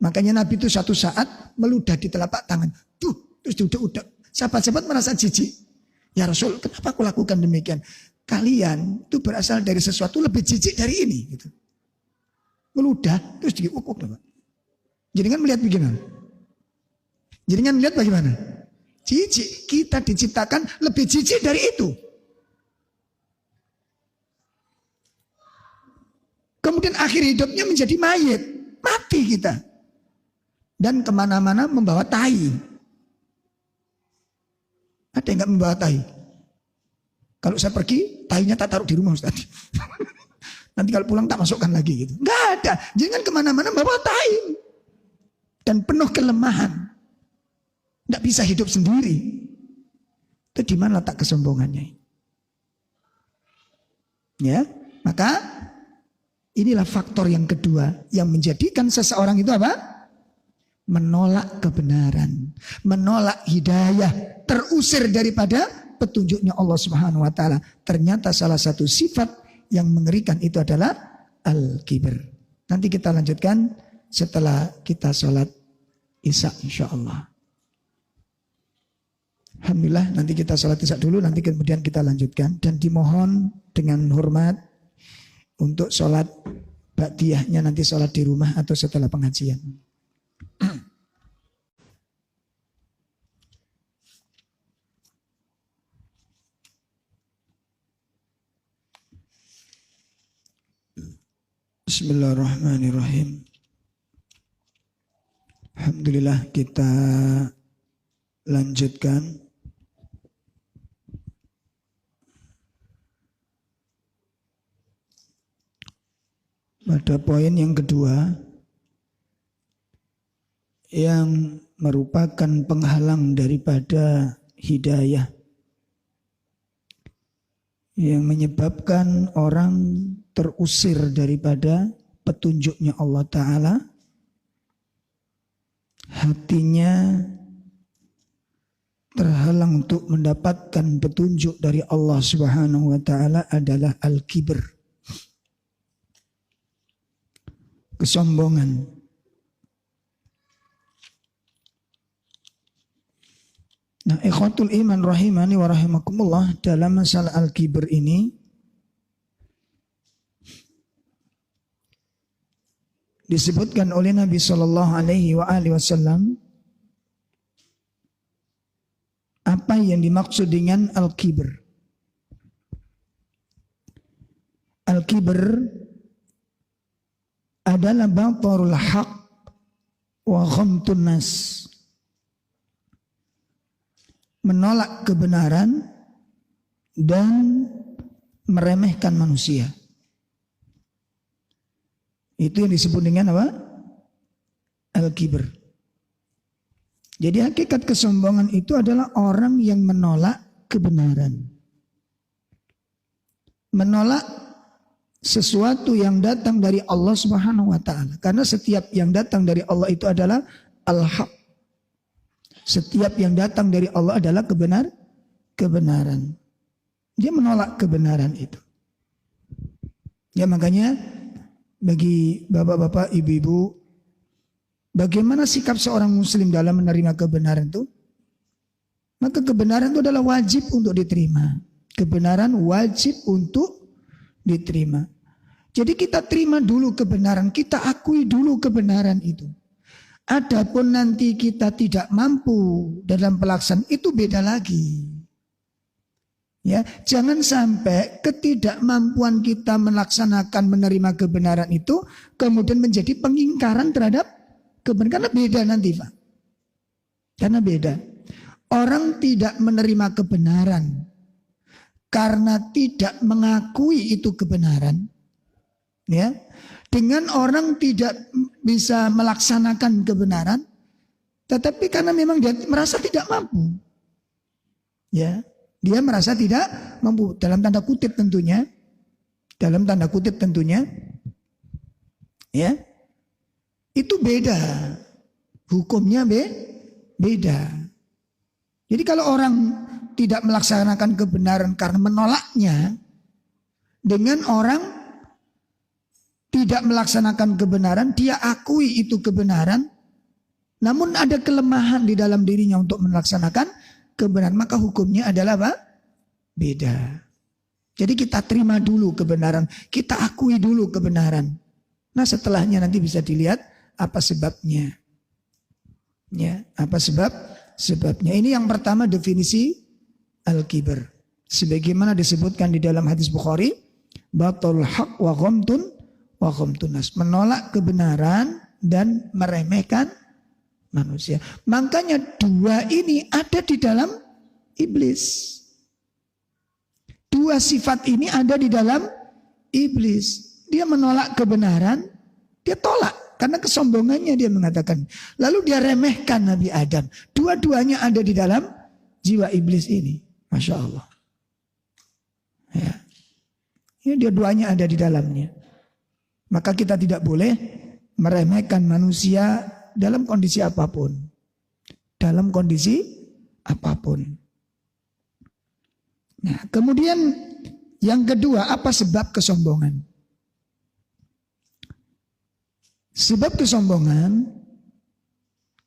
Makanya Nabi itu suatu saat meludah di telapak tangan. Terus udah. Sahabat-sahabat merasa jijik. Ya Rasul, kenapa aku lakukan demikian? Kalian itu berasal dari sesuatu lebih jijik dari ini. Gitu. Meludah, terus diukuk. Jenengan melihat bagaimana? Jenengan melihat bagaimana? Jijik. Kita diciptakan lebih jijik dari itu. Kemudian akhir hidupnya menjadi mayit. Mati kita. Dan kemana-mana membawa tai. Ada yang gak membawa tai? Kalau saya pergi, tainya tak taruh di rumah Ustaz. Nanti kalau pulang tak masukkan lagi gitu. Gak ada. Jangan kemana-mana membawa tai. Dan penuh kelemahan. Gak bisa hidup sendiri. Itu di mana letak kesombongannya? Ya, maka inilah faktor yang kedua yang menjadikan seseorang itu apa? Menolak kebenaran, menolak hidayah, terusir daripada petunjuknya Allah Subhanahu wa taala. Ternyata salah satu sifat yang mengerikan itu adalah al-kibr. Nanti kita lanjutkan setelah kita sholat Isya insyaallah. Alhamdulillah, nanti kita sholat Isya dulu, nanti kemudian kita lanjutkan. Dan dimohon dengan hormat untuk sholat ba'diyahnya nanti sholat di rumah atau setelah pengajian. Bismillahirrahmanirrahim. Alhamdulillah, kita lanjutkan. Pada poin yang kedua yang merupakan penghalang daripada hidayah, yang menyebabkan orang terusir daripada petunjuknya Allah Ta'ala, hatinya terhalang untuk mendapatkan petunjuk dari Allah Subhanahu wa Ta'ala adalah al-kibr, kesombongan. Nah, ikhwatul iman rahimani wa rahimakumullah, dalam masalah al-kibr ini disebutkan oleh Nabi Shallallahu Alaihi Wasallam apa yang dimaksud dengan al-kibr. Al-kibr adalah batarul haq wa ghamtun nas, menolak kebenaran dan meremehkan manusia. Itu yang disebut dengan apa? Al-kibr. Jadi hakikat kesombongan itu adalah orang yang menolak kebenaran. Menolak sesuatu yang datang dari Allah Subhanahu wa Ta'ala. Karena setiap yang datang dari Allah itu adalah al-haq. Setiap yang datang dari Allah adalah kebenaran. Dia menolak kebenaran itu. Ya, makanya bagi bapak-bapak, ibu-ibu, bagaimana sikap seorang muslim dalam menerima kebenaran itu? Maka kebenaran itu adalah wajib untuk diterima. Kebenaran wajib untuk diterima. Jadi kita terima dulu kebenaran, kita akui dulu kebenaran itu. Adapun nanti kita tidak mampu dalam pelaksanaan, itu beda lagi. Ya, jangan sampai ketidakmampuan kita melaksanakan menerima kebenaran itu kemudian menjadi pengingkaran terhadap kebenaran. Karena beda nanti, Pak. Karena beda. Orang tidak menerima kebenaran karena tidak mengakui itu kebenaran. Ya. Dengan orang tidak bisa melaksanakan kebenaran, tetapi karena memang dia merasa tidak mampu. Ya. Dia merasa tidak mampu, dalam tanda kutip tentunya. Dalam tanda kutip tentunya. Ya. Itu beda. Hukumnya beda. Jadi kalau orang tidak melaksanakan kebenaran karena menolaknya, dengan orang tidak melaksanakan kebenaran, dia akui itu kebenaran, namun ada kelemahan di dalam dirinya untuk melaksanakan kebenaran, maka hukumnya adalah apa? Beda. Jadi kita terima dulu kebenaran, kita akui dulu kebenaran. Nah, setelahnya nanti bisa dilihat apa sebabnya. Ya, apa sebabnya. Ini yang pertama definisi al-kibr. Sebagaimana disebutkan di dalam hadis Bukhari, batul haq wa ghamtun nas, menolak kebenaran dan meremehkan manusia. Makanya dua ini ada di dalam iblis. Dua sifat ini ada di dalam iblis. Dia menolak kebenaran, dia tolak karena kesombongannya, dia mengatakan. Lalu dia remehkan Nabi Adam. Dua-duanya ada di dalam jiwa iblis ini. Masya Allah. Ya. Ini dua-duanya ada di dalamnya. Maka kita tidak boleh meremehkan manusia dalam kondisi apapun. Dalam kondisi apapun. Nah, kemudian yang kedua, apa sebab kesombongan? Sebab kesombongan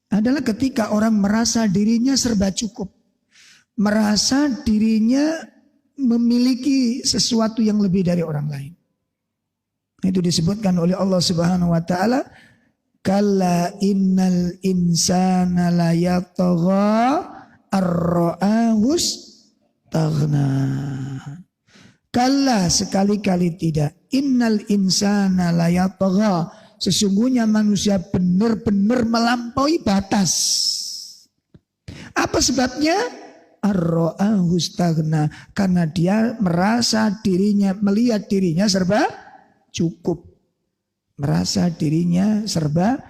adalah ketika orang merasa dirinya serba cukup. Merasa dirinya memiliki sesuatu yang lebih dari orang lain. Itu disebutkan oleh Allah Subhanahu wa Ta'ala, kalla innal insana la yatagha ar-ra'ahus taghna. Kalla, sekali-kali tidak. Innal insana la yatagha, sesungguhnya manusia benar-benar melampaui batas. Apa sebabnya? Ar-ra'ahus taghna, karena dia merasa dirinya, melihat dirinya serba cukup. Merasa dirinya serba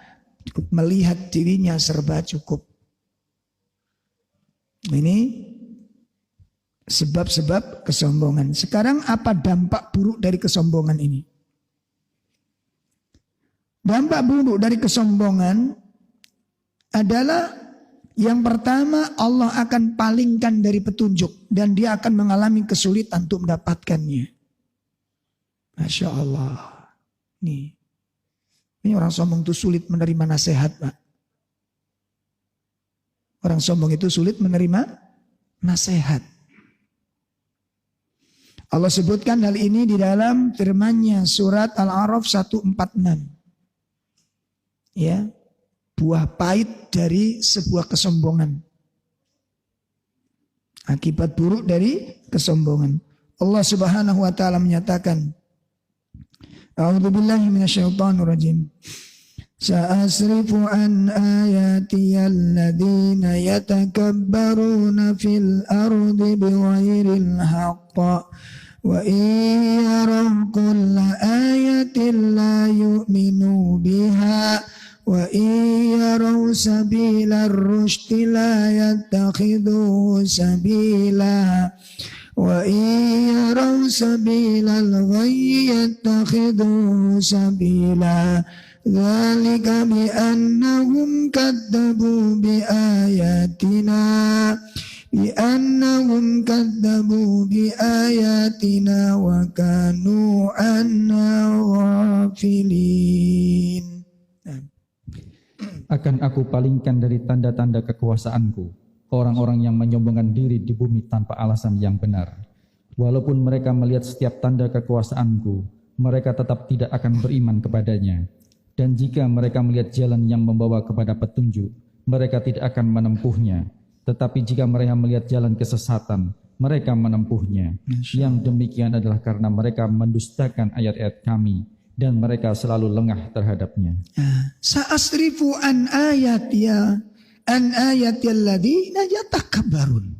cukup, melihat dirinya serba cukup. Ini sebab-sebab kesombongan. Sekarang apa dampak buruk dari kesombongan ini? Dampak buruk dari kesombongan adalah yang pertama, Allah akan palingkan dari petunjuk dan dia akan mengalami kesulitan untuk mendapatkannya. Masya Allah. Ini orang sombong itu sulit menerima nasihat, Pak. Orang sombong itu sulit menerima nasihat. Allah sebutkan hal ini di dalam firman-Nya surat Al-A'raf 146. Ya, buah pahit dari sebuah kesombongan. Akibat buruk dari kesombongan. Allah Subhanahu wa taala menyatakan, A'udzubillahi minasyaitonir rajim. Sa'asrifu an ayati alladhina yatakabbaruna fil ardi bighairil haqq wa in yaraw kulla ayatin la yu'minu biha wa in yaraw sabila ar-rushdi la yattakhidhuhu sabila wa in yaraw sabila al-ghayyi yattakhidhuhu sabila dzalika bi annahum kadzdzabu bi ayatina wa kanu anha ghafilin. Akan aku palingkan dari tanda-tanda kekuasaanku orang-orang yang menyombongkan diri di bumi tanpa alasan yang benar. Walaupun mereka melihat setiap tanda kekuasaanku, mereka tetap tidak akan beriman kepadanya. Dan jika mereka melihat jalan yang membawa kepada petunjuk, mereka tidak akan menempuhnya. Tetapi jika mereka melihat jalan kesesatan, mereka menempuhnya. Yang demikian adalah karena mereka mendustakan ayat-ayat kami dan mereka selalu lengah terhadapnya. Sa'asrifu an ayati alladhina yatakabbarun.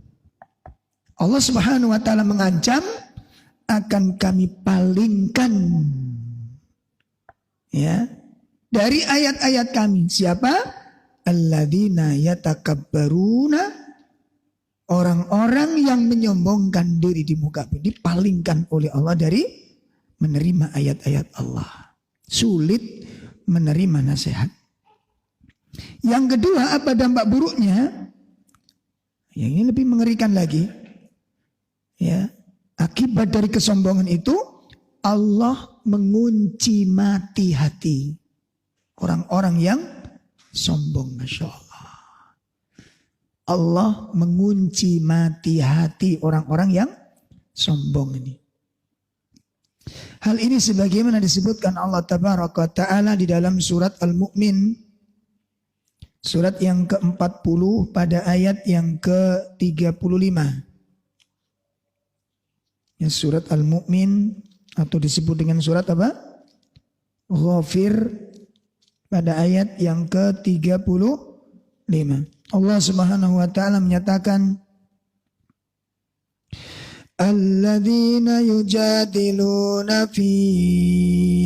Allah Subhanahu wa taala mengancam akan kami palingkan dari ayat-ayat kami. Siapa? Alladzina yatakabbaruna, orang-orang yang menyombongkan diri di muka bumi, dipalingkan oleh Allah dari menerima ayat-ayat Allah. Sulit menerima nasihat. Yang kedua, apa dampak buruknya? Yang ini lebih mengerikan lagi. Akibat dari kesombongan itu, Allah mengunci mati hati orang-orang yang sombong. Masya Allah. Allah mengunci mati hati orang-orang yang sombong ini. Hal ini sebagaimana disebutkan Allah Tabaraka wa Ta'ala di dalam surat Al-Mu'min, surat yang ke-40 pada ayat yang ke-35. Surat Al-Mu'min atau disebut dengan surat apa? Ghafir pada ayat yang ke-35. Allah Subhanahu wa taala menyatakan, alladzina yujadiluna fi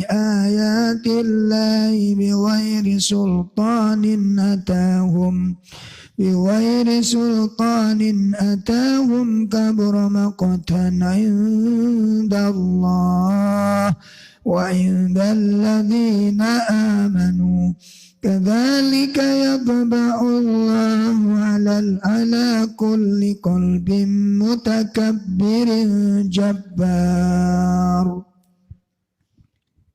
ayatillahi bighairi sultanin atahum kabura maqtan 'indallah wa 'indal ladzina amanu kadzalika yatba'u Allahu 'ala kulli qalbin mutakabbirin jabbar.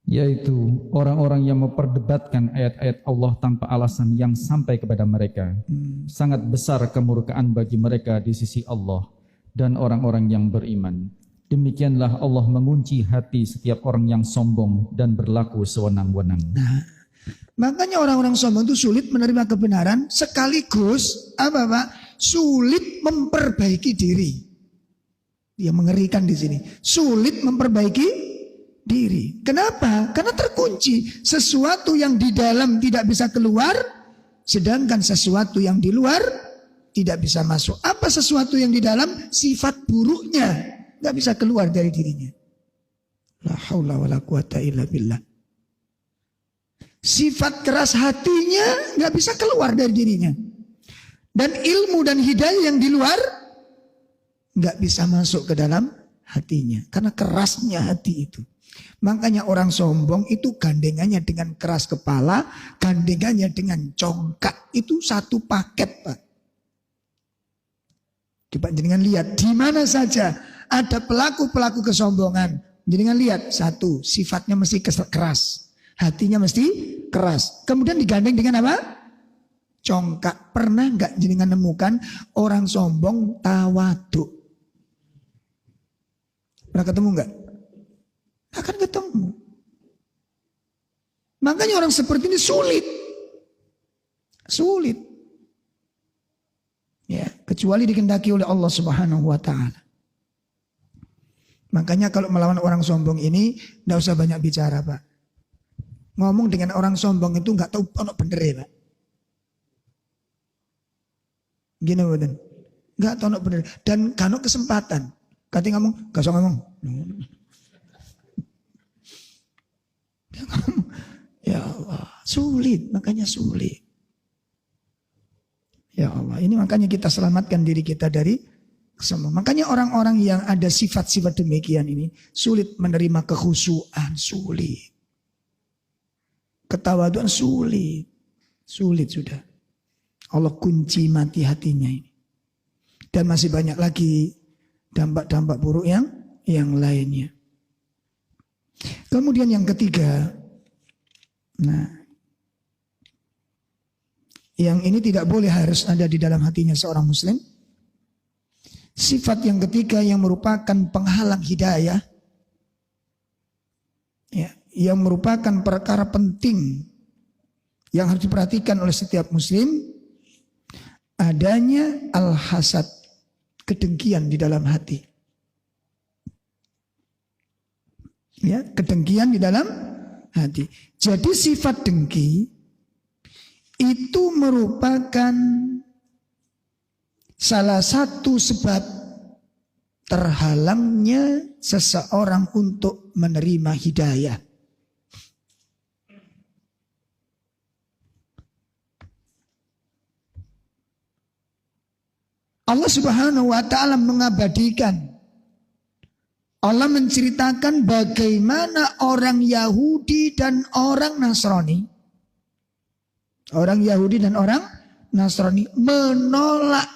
Yaitu orang-orang yang memperdebatkan ayat-ayat Allah tanpa alasan yang sampai kepada mereka. Sangat besar kemurkaan bagi mereka di sisi Allah dan orang-orang yang beriman. Demikianlah Allah mengunci hati setiap orang yang sombong dan berlaku sewenang-wenang. Makanya orang-orang sombong itu sulit menerima kebenaran, sekaligus sulit memperbaiki diri. Dia mengerikan di sini. Sulit memperbaiki diri. Kenapa? Karena terkunci. Sesuatu yang di dalam tidak bisa keluar, sedangkan sesuatu yang di luar tidak bisa masuk. Apa sesuatu yang di dalam? Sifat buruknya nggak bisa keluar dari dirinya. La haula wala quwata illa billah. Sifat keras hatinya nggak bisa keluar dari dirinya. Dan ilmu dan hidayah yang di luar nggak bisa masuk ke dalam hatinya. Karena kerasnya hati itu. Makanya orang sombong itu gandengannya dengan keras kepala, gandengannya dengan congkak. Itu satu paket, Pak. Coba jenengan lihat di mana saja ada pelaku-pelaku kesombongan. Jenengan lihat, satu, sifatnya mesti keras. Hatinya mesti keras. Kemudian digandeng dengan apa? Congkak. Pernah nggak jenengan nemukan orang sombong tawaduk? Pernah ketemu nggak? Akan ketemu. Makanya orang seperti ini sulit. Sulit. Ya, kecuali dikehendaki oleh Allah Subhanahu wa taala. Makanya kalau melawan orang sombong ini enggak usah banyak bicara, Pak. Ngomong dengan orang sombong itu enggak tahu ono bener ya, Pak. Gini betul. Enggak tahu ono bener dan kano kesempatan. Kati ngomong, gak usah ngomong. Ya Allah, sulit, makanya sulit. Ya Allah, ini makanya kita selamatkan diri kita dari kesombongan. Makanya orang-orang yang ada sifat-sifat demikian ini sulit menerima kekhusyuan, sulit. Ketawaduan sulit. Sulit sudah. Allah kunci mati hatinya ini. Dan masih banyak lagi dampak-dampak buruk yang lainnya. Kemudian yang ketiga, nah, yang ini tidak boleh harus ada di dalam hatinya seorang muslim. Sifat yang ketiga yang merupakan penghalang hidayah, ya, yang merupakan perkara penting yang harus diperhatikan oleh setiap muslim, adanya al-hasad, kedengkian di dalam hati. Ya, kedengkian di dalam hati. Jadi sifat dengki itu merupakan salah satu sebab terhalangnya seseorang untuk menerima hidayah. Allah Subhanahu wa taala mengabadikan, Allah menceritakan bagaimana orang Yahudi dan orang Nasrani, orang Yahudi dan orang Nasrani menolak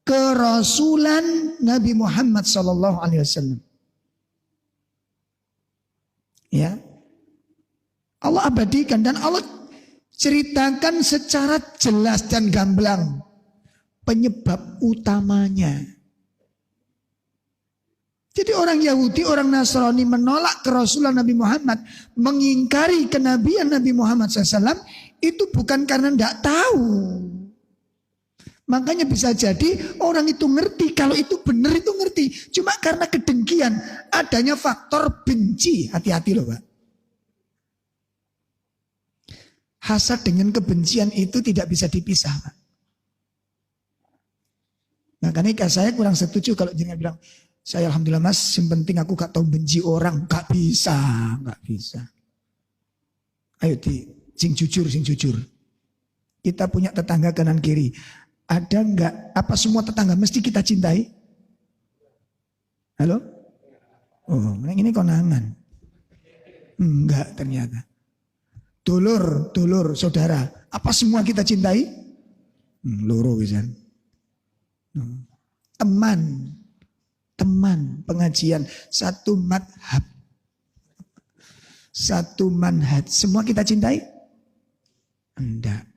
kerasulan Nabi Muhammad SAW. Ya, Allah abadikan dan Allah ceritakan secara jelas dan gamblang penyebab utamanya. Jadi orang Yahudi, orang Nasrani menolak kerasulan Nabi Muhammad, mengingkari kenabian Nabi Muhammad SAW, itu bukan karena tidak tahu. Makanya bisa jadi orang itu ngerti, kalau itu benar itu ngerti. Cuma karena kedengkian, adanya faktor benci. Hati-hati loh Pak. Hasad dengan kebencian itu tidak bisa dipisah Pak. Makanya saya kurang setuju kalau jangan bilang, saya alhamdulillah mas, yang penting aku gak tahu benci orang. Gak bisa, gak bisa. Ayo sing jujur. Kita punya tetangga kanan kiri. Ada enggak, apa semua tetangga mesti kita cintai? Halo? Oh, ini konangan. Enggak ternyata. Dulur, saudara. Apa semua kita cintai? Loro bisa. Teman pengajian, satu madhab, satu manhaj, semua kita cintai? Enggak.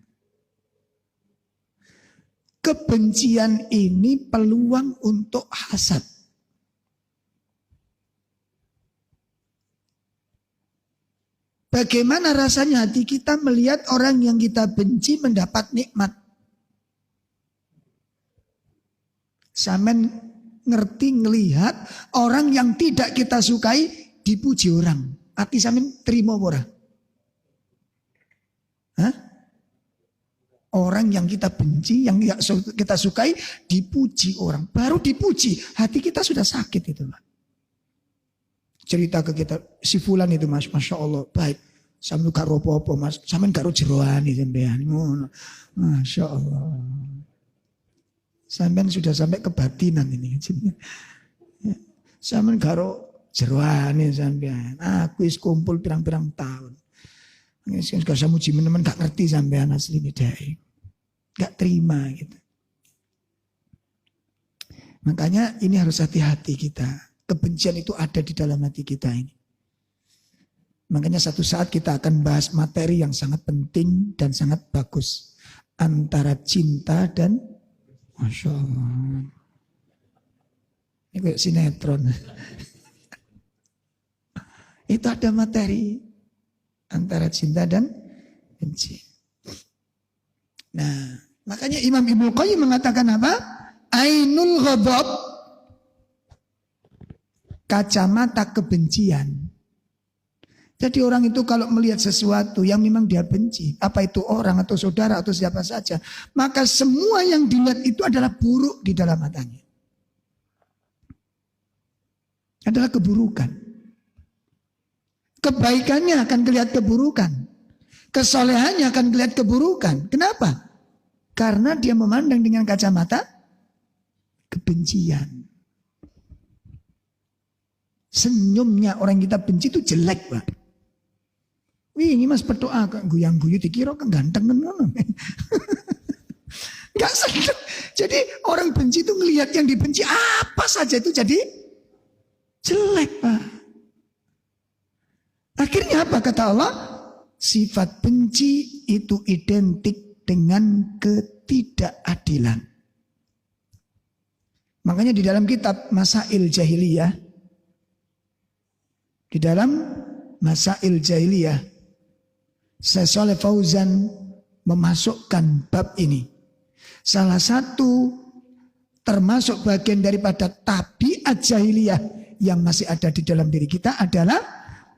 Kebencian ini peluang untuk hasad. Bagaimana rasanya hati kita melihat orang yang kita benci mendapat nikmat? Samen ngerti ngelihat orang yang tidak kita sukai dipuji orang. Hati samen terima ora? Hah? Orang yang kita benci, yang kita sukai dipuji orang. Baru dipuji, hati kita sudah sakit itu Pak. Cerita ke kita, si fulan itu mas, Masya Allah baik. Samen gak ropo-opo mas, samen gak jeroan itu sampean. Masya Allah. Sampean sudah sampai kebatinan ini. Sampean garo Jeruane sampean. Aku wis kumpul pirang-pirang tahun. Wis gak usah muji menemen gak ngerti sampean asline dhek. Gak terima gitu. Makanya ini harus hati-hati kita. Kebencian itu ada di dalam hati kita ini. Makanya satu saat kita akan bahas materi yang sangat penting dan sangat bagus. Antara cinta dan Masya Allah. Ini kayak sinetron. Itu ada materi antara cinta dan benci. Nah, makanya Imam Ibnu Qayyim mengatakan apa? Ainul ghadab, kacamata kebencian. Jadi orang itu kalau melihat sesuatu yang memang dia benci, apa itu orang atau saudara atau siapa saja, maka semua yang dilihat itu adalah buruk di dalam matanya. Adalah keburukan. Kebaikannya akan kelihatan keburukan. Kesolehannya akan kelihatan keburukan. Kenapa? Karena dia memandang dengan kacamata kebencian. Senyumnya orang kita benci itu jelek, Pak. Wih, ini mas berdoa kok guyang-guyu dikira kan ganteng kan ngono. Enggak sedek. Jadi orang benci itu ngelihat yang dibenci apa saja itu jadi jelek, Pak. Akhirnya apa kata Allah? Sifat benci itu identik dengan ketidakadilan. Makanya di dalam kitab Masail Jahiliyah, di dalam Masail Jahiliyah, Syekh Shalih Fauzan memasukkan bab ini. Salah satu termasuk bagian daripada tabiat jahiliyah yang masih ada di dalam diri kita adalah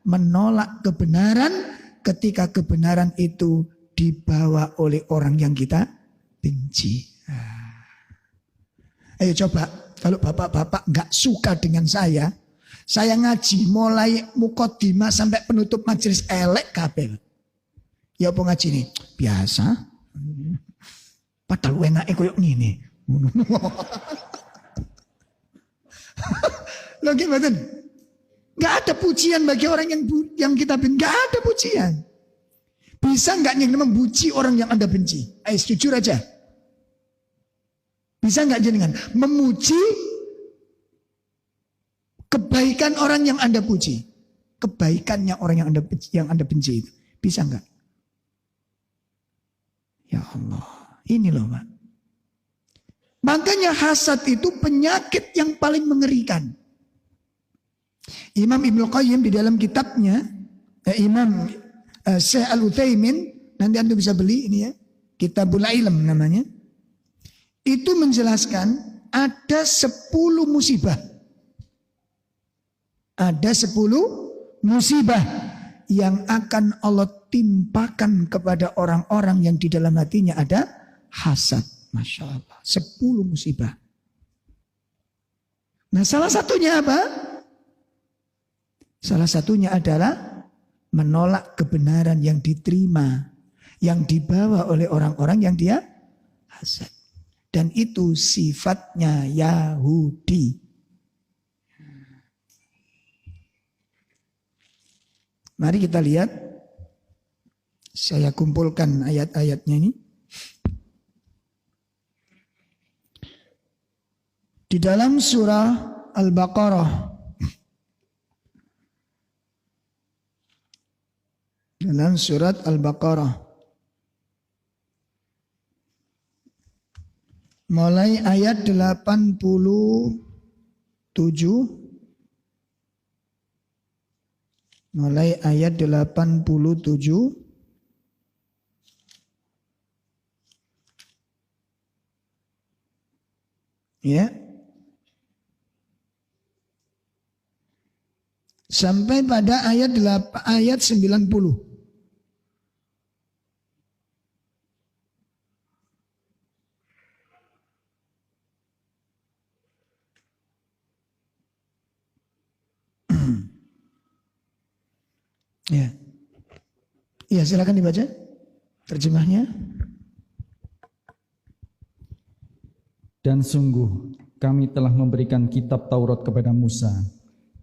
menolak kebenaran ketika kebenaran itu dibawa oleh orang yang kita benci. Ayo coba, kalau bapak-bapak nggak suka dengan saya ngaji mulai mukaddimah sampai penutup majelis elek kabeh. Ya apa ngaji nih? Biasa. Padahal enake koyo ngene. Lho gimana? Gak ada pujian bagi orang yang kita benci. Gak ada pujian. Bisa gak jenengan memuji orang yang Anda benci? Ayo jujur aja. Bisa gak jenengan memuji kebaikan orang yang Anda puji? Kebaikannya orang yang Anda benci itu. Bisa gak? Ya Allah. Ini loh Pak. Makanya hasad itu penyakit yang paling mengerikan. Imam Ibnu Qayyim di dalam kitabnya, Imam Syekh Al-Utsaimin, nanti Anda bisa beli ini ya, Kitabul Ilm namanya. Itu menjelaskan ada 10 musibah. Ada 10 musibah yang akan Allah timpakan kepada orang-orang yang di dalam hatinya ada hasad. Masya Allah. 10 musibah. Nah salah satunya apa? Salah satunya adalah menolak kebenaran yang diterima, yang dibawa oleh orang-orang yang dia hasad. Dan itu sifatnya Yahudi. Mari kita lihat. Saya kumpulkan ayat-ayatnya ini. Di dalam surah Al-Baqarah. Dalam surat Al-Baqarah. Mulai ayat 87. Mulai ayat 87. Ya. Sampai pada ayat 90. Ya. Ya, silakan dibaca terjemahnya. Dan sungguh kami telah memberikan kitab Taurat kepada Musa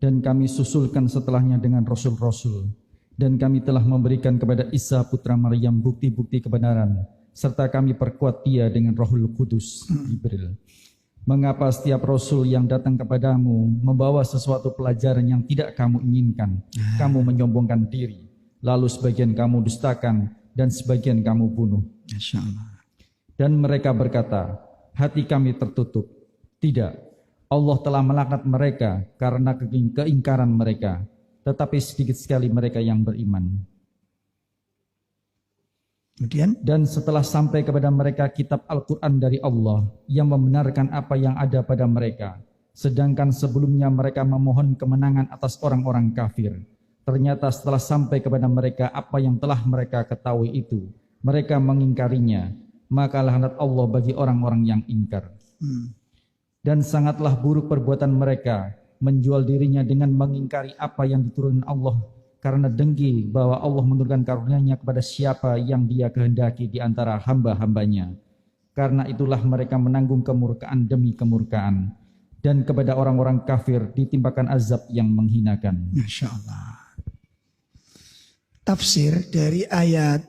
dan kami susulkan setelahnya dengan rasul-rasul. Dan kami telah memberikan kepada Isa putra Maryam bukti-bukti kebenaran, serta kami perkuat dia dengan Rohul Kudus, Jibril. Mengapa setiap rasul yang datang kepadamu membawa sesuatu pelajaran yang tidak kamu inginkan? Kamu menyombongkan diri, lalu sebagian kamu dustakan, dan sebagian kamu bunuh. Masya Allah. Dan mereka berkata, hati kami tertutup. Tidak, Allah telah melaknat mereka karena keingkaran mereka. Tetapi sedikit sekali mereka yang beriman. Kemudian, dan setelah sampai kepada mereka kitab Al-Quran dari Allah yang membenarkan apa yang ada pada mereka, sedangkan sebelumnya mereka memohon kemenangan atas orang-orang kafir. Ternyata setelah sampai kepada mereka apa yang telah mereka ketahui itu, mereka mengingkarinya, maka laknat Allah bagi orang-orang yang ingkar. Dan sangatlah buruk perbuatan mereka menjual dirinya dengan mengingkari apa yang diturunkan Allah, karena dengki bahwa Allah menurunkan karunia-Nya kepada siapa yang Dia kehendaki di antara hamba-hambanya. Karena itulah mereka menanggung kemurkaan demi kemurkaan, dan kepada orang-orang kafir ditimpakan azab yang menghinakan. Masya Allah. Tafsir dari ayat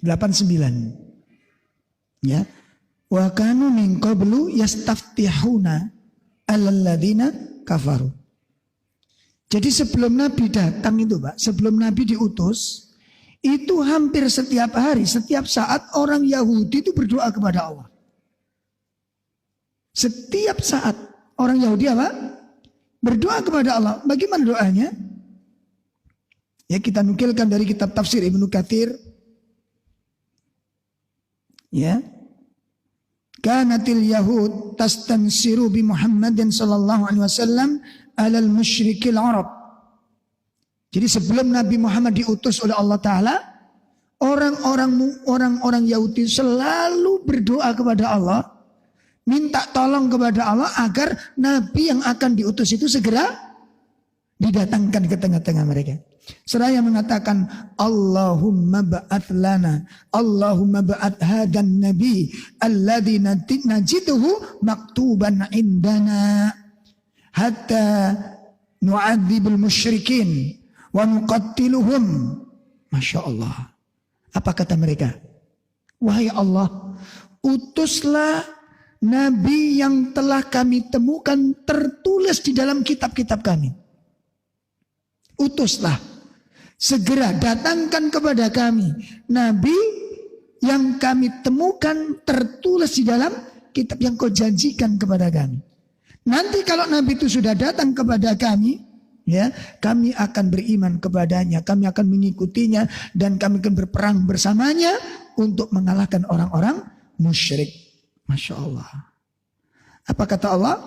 89. Ya. Wa kanu min qablu yastaftihuna alalladzina kafaru. Jadi sebelum Nabi datang itu Pak, sebelum Nabi diutus, itu hampir setiap hari, setiap saat orang Yahudi itu berdoa kepada Allah. Setiap saat orang Yahudi apa? Berdoa kepada Allah. Bagaimana doanya? Ya kita nukilkan dari kitab tafsir Ibnu Katsir. Ya. Kanatil Yahud tastansiru bi Muhammadin sallallahu alaihi wasallam alal musyrikil Arab. Jadi sebelum Nabi Muhammad diutus oleh Allah Ta'ala, orang-orang Yahudi selalu berdoa kepada Allah, minta tolong kepada Allah agar Nabi yang akan diutus itu segera didatangkan ke tengah-tengah mereka. Seraya mengatakan, Allahumma ba'ath lana, Allahumma ba'ath hadan nabi, alladhi najiduhu maktuban indana, hatta nu'adzibul musyrikin, wa nuqattiluhum. Masya Allah. Apa kata mereka? Wahai Allah, utuslah nabi yang telah kami temukan tertulis di dalam kitab-kitab kami. Utuslah. Segera datangkan kepada kami nabi yang kami temukan tertulis di dalam kitab yang kau janjikan kepada kami. Nanti kalau nabi itu sudah datang kepada kami, ya, kami akan beriman kepadanya, kami akan mengikutinya, dan kami akan berperang bersamanya untuk mengalahkan orang-orang musyrik. Masya Allah. Apa kata Allah?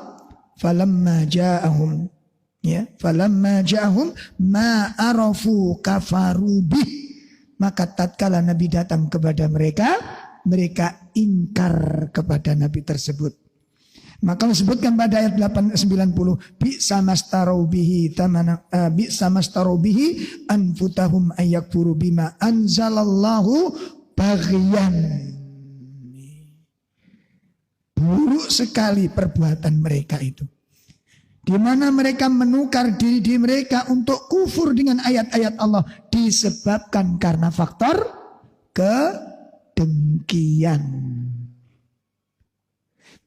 Falamma ja'ahum, ya, falamma ja'ahum ma arafu kafaru bih. Maka tatkala Nabi datang kepada mereka, mereka ingkar kepada Nabi tersebut. Maka disebutkan pada ayat 890, bi'sa mastarau bihi tamana bi'sa mastarau bihi anfutahum ayyakfuru bima anzalallahu baghyan. Buruk sekali perbuatan mereka itu, di mana mereka menukar diri mereka untuk kufur dengan ayat-ayat Allah disebabkan karena faktor kedengkian.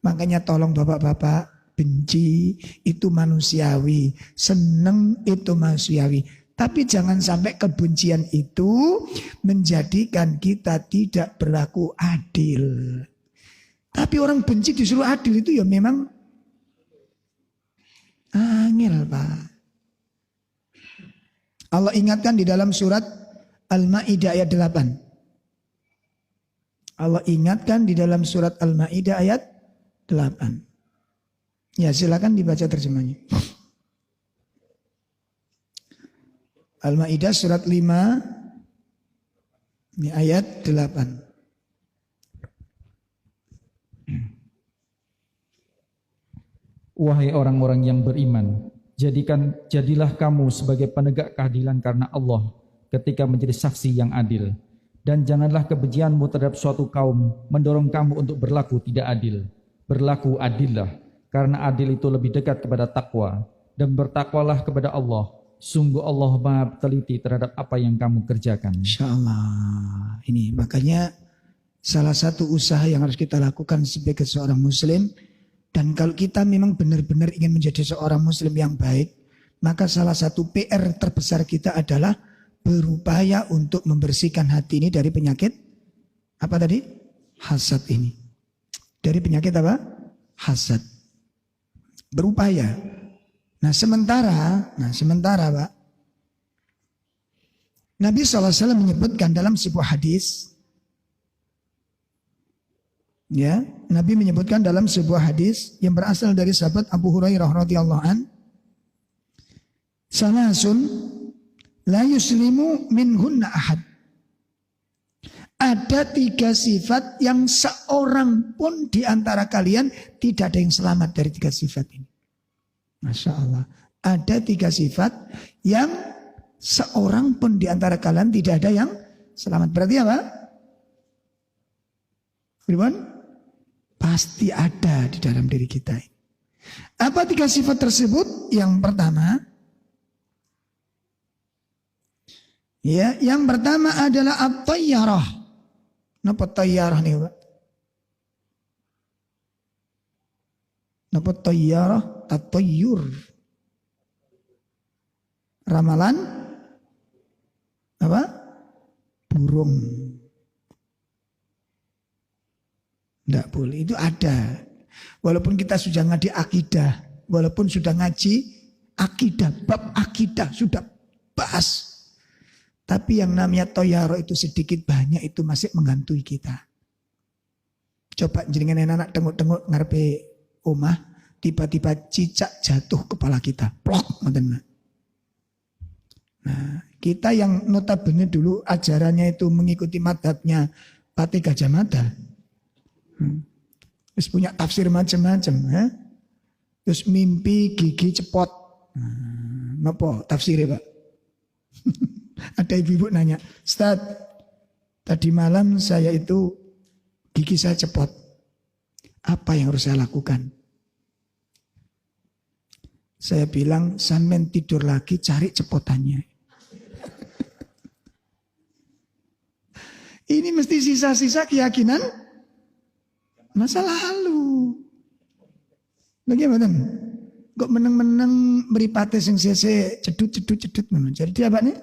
Makanya tolong bapak-bapak, benci itu manusiawi, seneng itu manusiawi. Tapi jangan sampai kebencian itu menjadikan kita tidak berlaku adil. Tapi orang benci disuruh adil itu ya memang angel Pak. Allah ingatkan di dalam surat Al-Ma'idah ayat 8. Allah ingatkan di dalam surat Al-Ma'idah ayat 8. Ya silakan dibaca terjemahnya. Al-Ma'idah surat 5 ini ayat 8. Wahai orang-orang yang beriman, jadilah kamu sebagai penegak keadilan karena Allah ketika menjadi saksi yang adil. Dan janganlah kebencianmu terhadap suatu kaum mendorong kamu untuk berlaku tidak adil. Berlaku adillah, karena adil itu lebih dekat kepada takwa. dan bertakwalah kepada Allah. Sungguh Allah Maha teliti terhadap apa yang kamu kerjakan. Insya Allah. Ini makanya salah satu usaha yang harus kita lakukan sebagai seorang muslim. Dan kalau kita memang benar-benar ingin menjadi seorang muslim yang baik, maka salah satu PR terbesar kita adalah berupaya untuk membersihkan hati ini dari penyakit apa tadi? Hasad ini. Dari penyakit apa? Hasad. Berupaya. Nah sementara Pak, Nabi SAW menyebutkan dalam sebuah hadis, ya, Nabi menyebutkan dalam sebuah hadis yang berasal dari sahabat Abu Hurairah radhiyallahu an, salasun la yuslimu minhunna ahad. Ada 3 sifat yang seorang pun di antara kalian tidak ada yang selamat dari 3 sifat ini. Masya Allah. Ada 3 sifat yang seorang pun di antara kalian tidak ada yang selamat. Berarti apa? Firman? Pasti ada di dalam diri kita. Apa 3 sifat tersebut? Yang pertama, ya, yang pertama adalah at-tayyarah. Napa tayyarah nih, Pak? Napa tayyarah? At-tayyur. Ramalan apa? Burung. Tidak boleh, itu ada. Walaupun kita sudah ngaji akidah, walaupun sudah ngaji akidah, bab akidah sudah bahas. Tapi yang namanya toyaro itu sedikit banyak itu masih menghantui kita. Coba jenengan anak tengok-tengok ngarepe omah, tiba-tiba cicak jatuh kepala kita. Plok, ngoten. Nah, kita yang notabene dulu ajarannya itu mengikuti madhabnya Pate Gajah Mada. Terus punya tafsir macam-macam. Terus mimpi gigi cepot. Napa tafsirnya, Pak? Ada ibu-ibu nanya, Ustaz, tadi malam saya itu gigi saya cepot. Apa yang harus saya lakukan? Saya bilang, sampean tidur lagi cari cepotannya. Ini mesti sisa-sisa keyakinan masa lalu. Bagaimana? Kok meneng-meneng meripate sing sese cedut-cedut ngono. Jadi apa nih?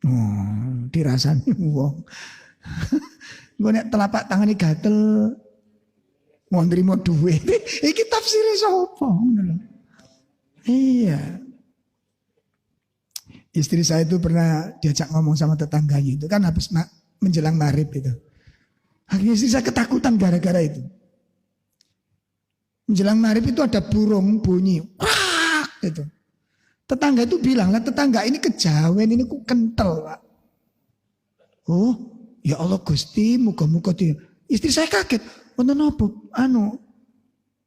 Oh, dirasani wong. Gue nek telapak tangane gatel mau nrimo duwe. Iki tafsire sapa ngono lho. Iya. Istri saya itu pernah diajak ngomong sama tetangganya itu kan habis menjelang maghrib itu. Akhirnya istri saya ketakutan gara-gara itu. Menjelang maghrib itu ada burung bunyi. Wah, gitu. Tetangga itu bilang lah, tetangga ini kejawen, ini ku kental, Pak. Oh, ya Allah Gusti, muka-muka dia. Istri saya kaget. Wonten apa?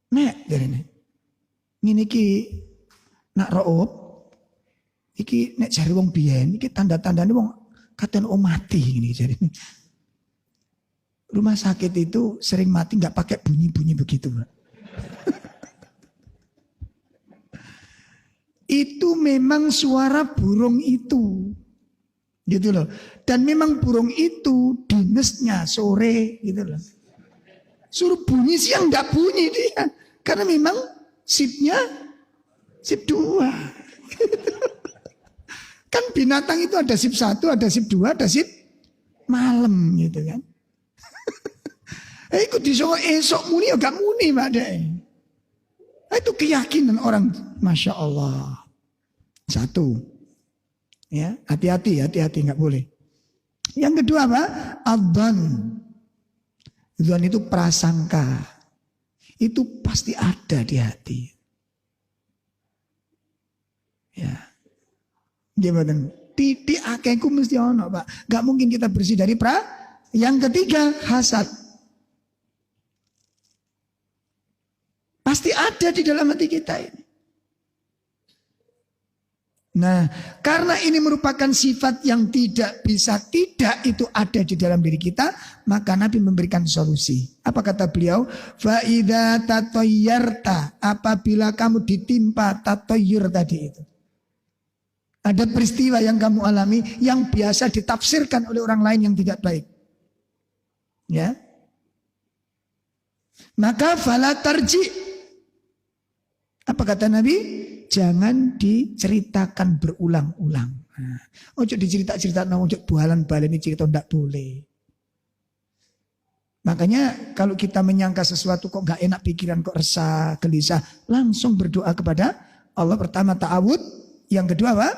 Nek dari ini. Ngene iki nak roop. Iki nek jare wong biyen, iki tanda-tandane wong katen mati ngene jare. Rumah sakit itu sering mati nggak pakai bunyi-bunyi begitu, Pak. Itu memang suara burung itu. Gitu loh. Dan memang burung itu dinasnya sore gitu loh. Suruh bunyi siang enggak bunyi dia. Karena memang shiftnya shift 2. Kan binatang itu ada shift 1, ada shift 2, ada shift malam gitu kan. Ikut disuruh esok muni enggak muni Pak Dek. Itu keyakinan orang, Masya Allah. 1, ya hati-hati nggak boleh. Yang kedua apa? Adzan. Adzan itu prasangka. Itu pasti ada di hati. Ya, gimana? Titik akehku mesti ono Pak. Gak mungkin kita bersih dari Yang ketiga hasad. Pasti ada di dalam hati kita ini. Nah, karena ini merupakan sifat yang tidak bisa tidak itu ada di dalam diri kita, maka Nabi memberikan solusi. Apa kata beliau? Fa idza tatayyarta, apabila kamu ditimpa tatayyur tadi itu. Ada peristiwa yang kamu alami yang biasa ditafsirkan oleh orang lain yang tidak baik. Ya. Maka fala tarji. Apa kata Nabi? Jangan diceritakan berulang-ulang. Nah, ojo dicerita-cerita, ojo bualan-balen cerita tidak boleh. Makanya kalau kita menyangka sesuatu kok gak enak pikiran, kok resah, gelisah, langsung berdoa kepada Allah. Pertama ta'awud, yang kedua apa?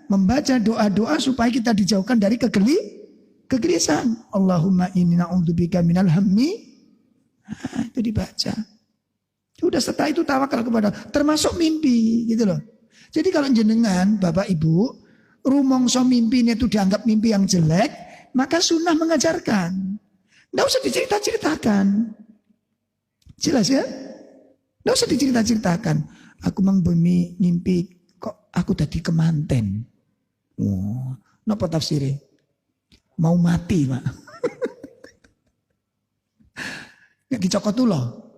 Membaca doa-doa supaya kita dijauhkan dari kegelisahan. Allahumma inni na'udzubika minal hammi. Nah, itu dibaca. Udah setelah itu tawakal kepada, termasuk mimpi gitu loh. Jadi kalau jenengan Bapak Ibu rumongso mimpinya itu dianggap mimpi yang jelek, maka sunnah mengajarkan nggak usah dicerita-ceritakan. Jelas ya? Nggak usah dicerita-ceritakan. Aku mimpi kok aku tadi kemanten. Oh, napa tafsirnya? Mau mati, Pak. Nek dicokot loh.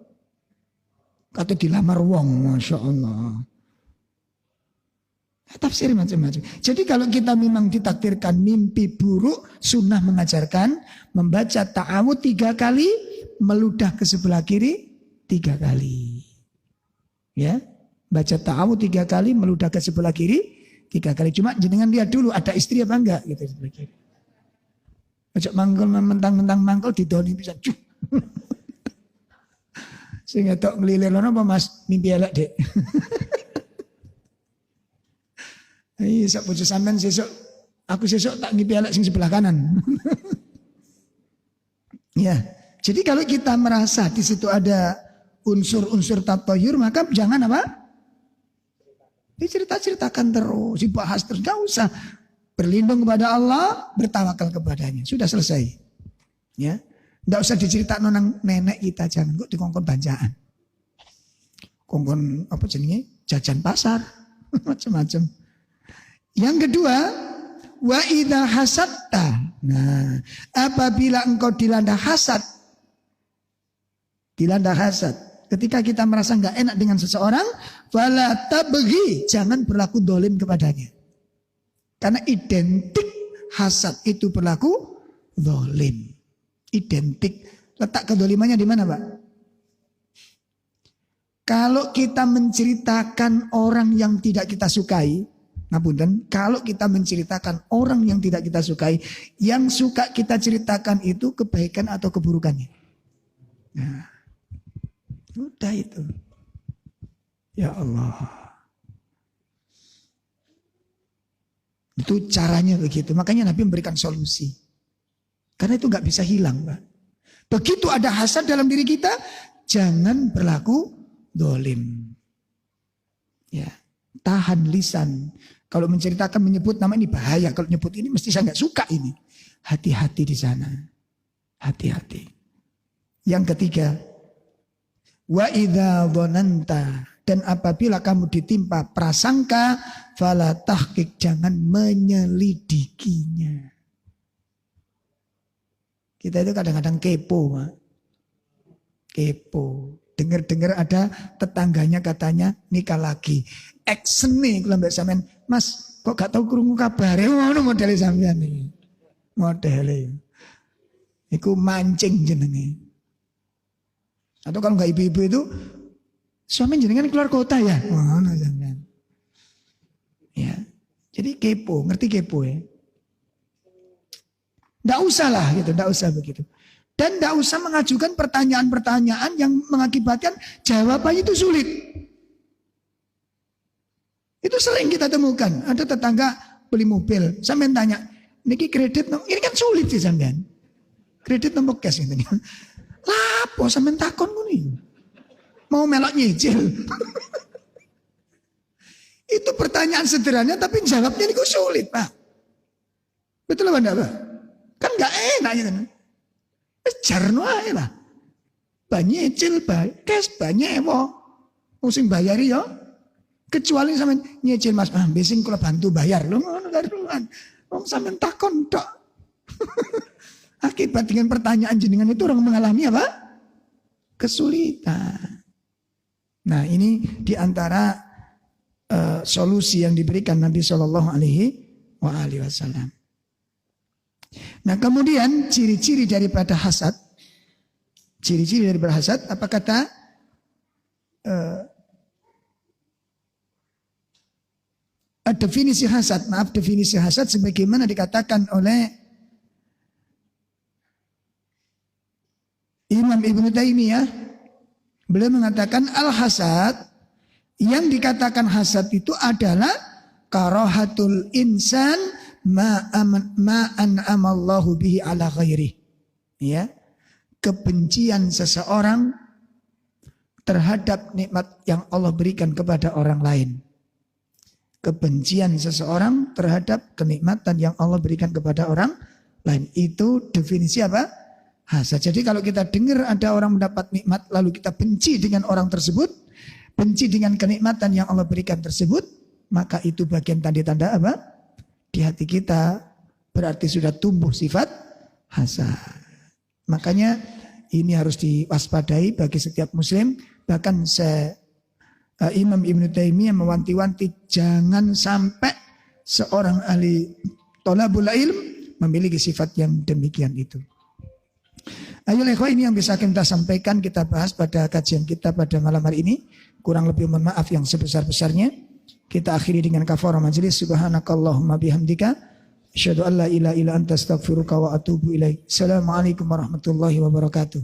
Kata dilamar wong, Masya Allah. Tafsir macam-macam. Jadi kalau kita memang ditakdirkan mimpi buruk, sunnah mengajarkan membaca ta'awud 3 kali, meludah ke sebelah kiri 3 kali. Ya, baca ta'awud 3 kali, meludah ke sebelah kiri 3 kali. Cuma jenengan lihat dulu ada istri apa enggak gitu sebelah kiri. Baca mangkul mentang-mentang mangkul didoni bisa cuh. Sehingga tok ngelilir apa Mas mimpi elek dek. Iya sak bojo sampean sesuk aku sesuk tak mimpi elek sing sebelah kanan. Ya. Jadi kalau kita merasa di situ ada unsur-unsur tatoyur maka jangan apa? Dicerita-ceritakan terus, dibahas terus, enggak usah. Berlindung kepada Allah, bertawakal kepadanya. Sudah selesai. Ya. Tidak usah diceritakan nang nenek kita, jangan kok dikongkon banjaan. Kongkon apa jenenge? Jajan pasar, macam-macam. Yang kedua, wa idza hasadta. Nah, apabila engkau dilanda hasad. Ketika kita merasa enggak enak dengan seseorang, fala tabghi, jangan berlaku dolim kepadanya. Karena identik hasad itu berlaku dolim. Identik. Letak kedolimannya di mana, Pak? Kalau kita menceritakan orang yang tidak kita sukai, ngapunten, kalau kita menceritakan orang yang tidak kita sukai, yang suka kita ceritakan itu kebaikan atau keburukannya. Nah, udah itu. Ya Allah. Itu caranya begitu. Makanya Nabi memberikan solusi. Karena itu nggak bisa hilang, Pak. Begitu ada hasad dalam diri kita, jangan berlaku dolim. Ya, tahan lisan. Kalau menceritakan menyebut nama ini bahaya. Kalau menyebut ini mesti saya nggak suka ini. Hati-hati di sana. Hati-hati. Yang ketiga, wa idza dhananta, dan apabila kamu ditimpa prasangka, fala tahqiq, jangan menyelidikinya. Kita itu kadang-kadang kepo, Pak. Kepo. Dengar-dengar ada tetangganya katanya nikah lagi. Eksene kula mbek sampean, Mas, kok gak tau krungu kabare ngono modele sampean iki. Modele. Iku mancing jenenge. Atau kalau enggak ibu-ibu itu suami jenengan keluar kota ya? Ngono sampean. Ya. Jadi kepo, ngerti kepo ya? Tidak usah lah gitu, tidak usah begitu. Dan tidak usah mengajukan pertanyaan-pertanyaan yang mengakibatkan jawabannya itu sulit. Itu sering kita temukan. Ada tetangga beli mobil, sampean tanya, niki kredit, ini kan sulit sih sampean. Kredit nomor cash gitu. Lapo sampean takon kuni. Mau melok nyicil. Itu pertanyaan sederhana tapi jawabnya niku sulit, Pak. Betul apa enggak, Pak? Kan enggak enak ya kan. Jarno ae lah. Banyicil bae, cash banyak apa. Sing bayari ya Kecuali sampean nyicil Mas, besing kula bantu bayar. Lho ngono karuan. Wong sampean takon tok. Akibat dengan pertanyaan jenengan itu orang mengalami apa? Kesulitan. Nah, ini diantara solusi yang diberikan Nabi Shallallahu Alaihi Wasallam. Nah, kemudian ciri-ciri daripada hasad, apa kata definisi hasad? Maaf, definisi hasad sebagaimana dikatakan oleh Imam Ibnu Taimiyah. Beliau mengatakan al-hasad, yang dikatakan hasad itu adalah karahatul insan ma'an'amallahu bihi ala ghairi. Ya. Kebencian seseorang terhadap nikmat yang Allah berikan kepada orang lain. Kebencian seseorang terhadap kenikmatan yang Allah berikan kepada orang lain. Itu definisi apa? Hasad. Jadi kalau kita dengar ada orang mendapat nikmat lalu kita benci dengan orang tersebut, benci dengan kenikmatan yang Allah berikan tersebut, maka itu bagian tanda-tanda apa? Di hati kita berarti sudah tumbuh sifat hasad. Makanya ini harus diwaspadai bagi setiap muslim. Bahkan Imam Ibnu Taimiyah mewanti-wanti jangan sampai seorang ahli thalabul ilm memiliki sifat yang demikian itu. Ayo ikhwah, ini yang bisa kita sampaikan, kita bahas pada kajian kita pada malam hari ini. Kurang lebih mohon maaf yang sebesar-besarnya. Kita akhiri dengan kafarah majelis. Subhanakallahumma bihamdika asyhadu an la ilaha illa anta astaghfiruka wa atubu ilaik. Assalamualaikum warahmatullahi wabarakatuh.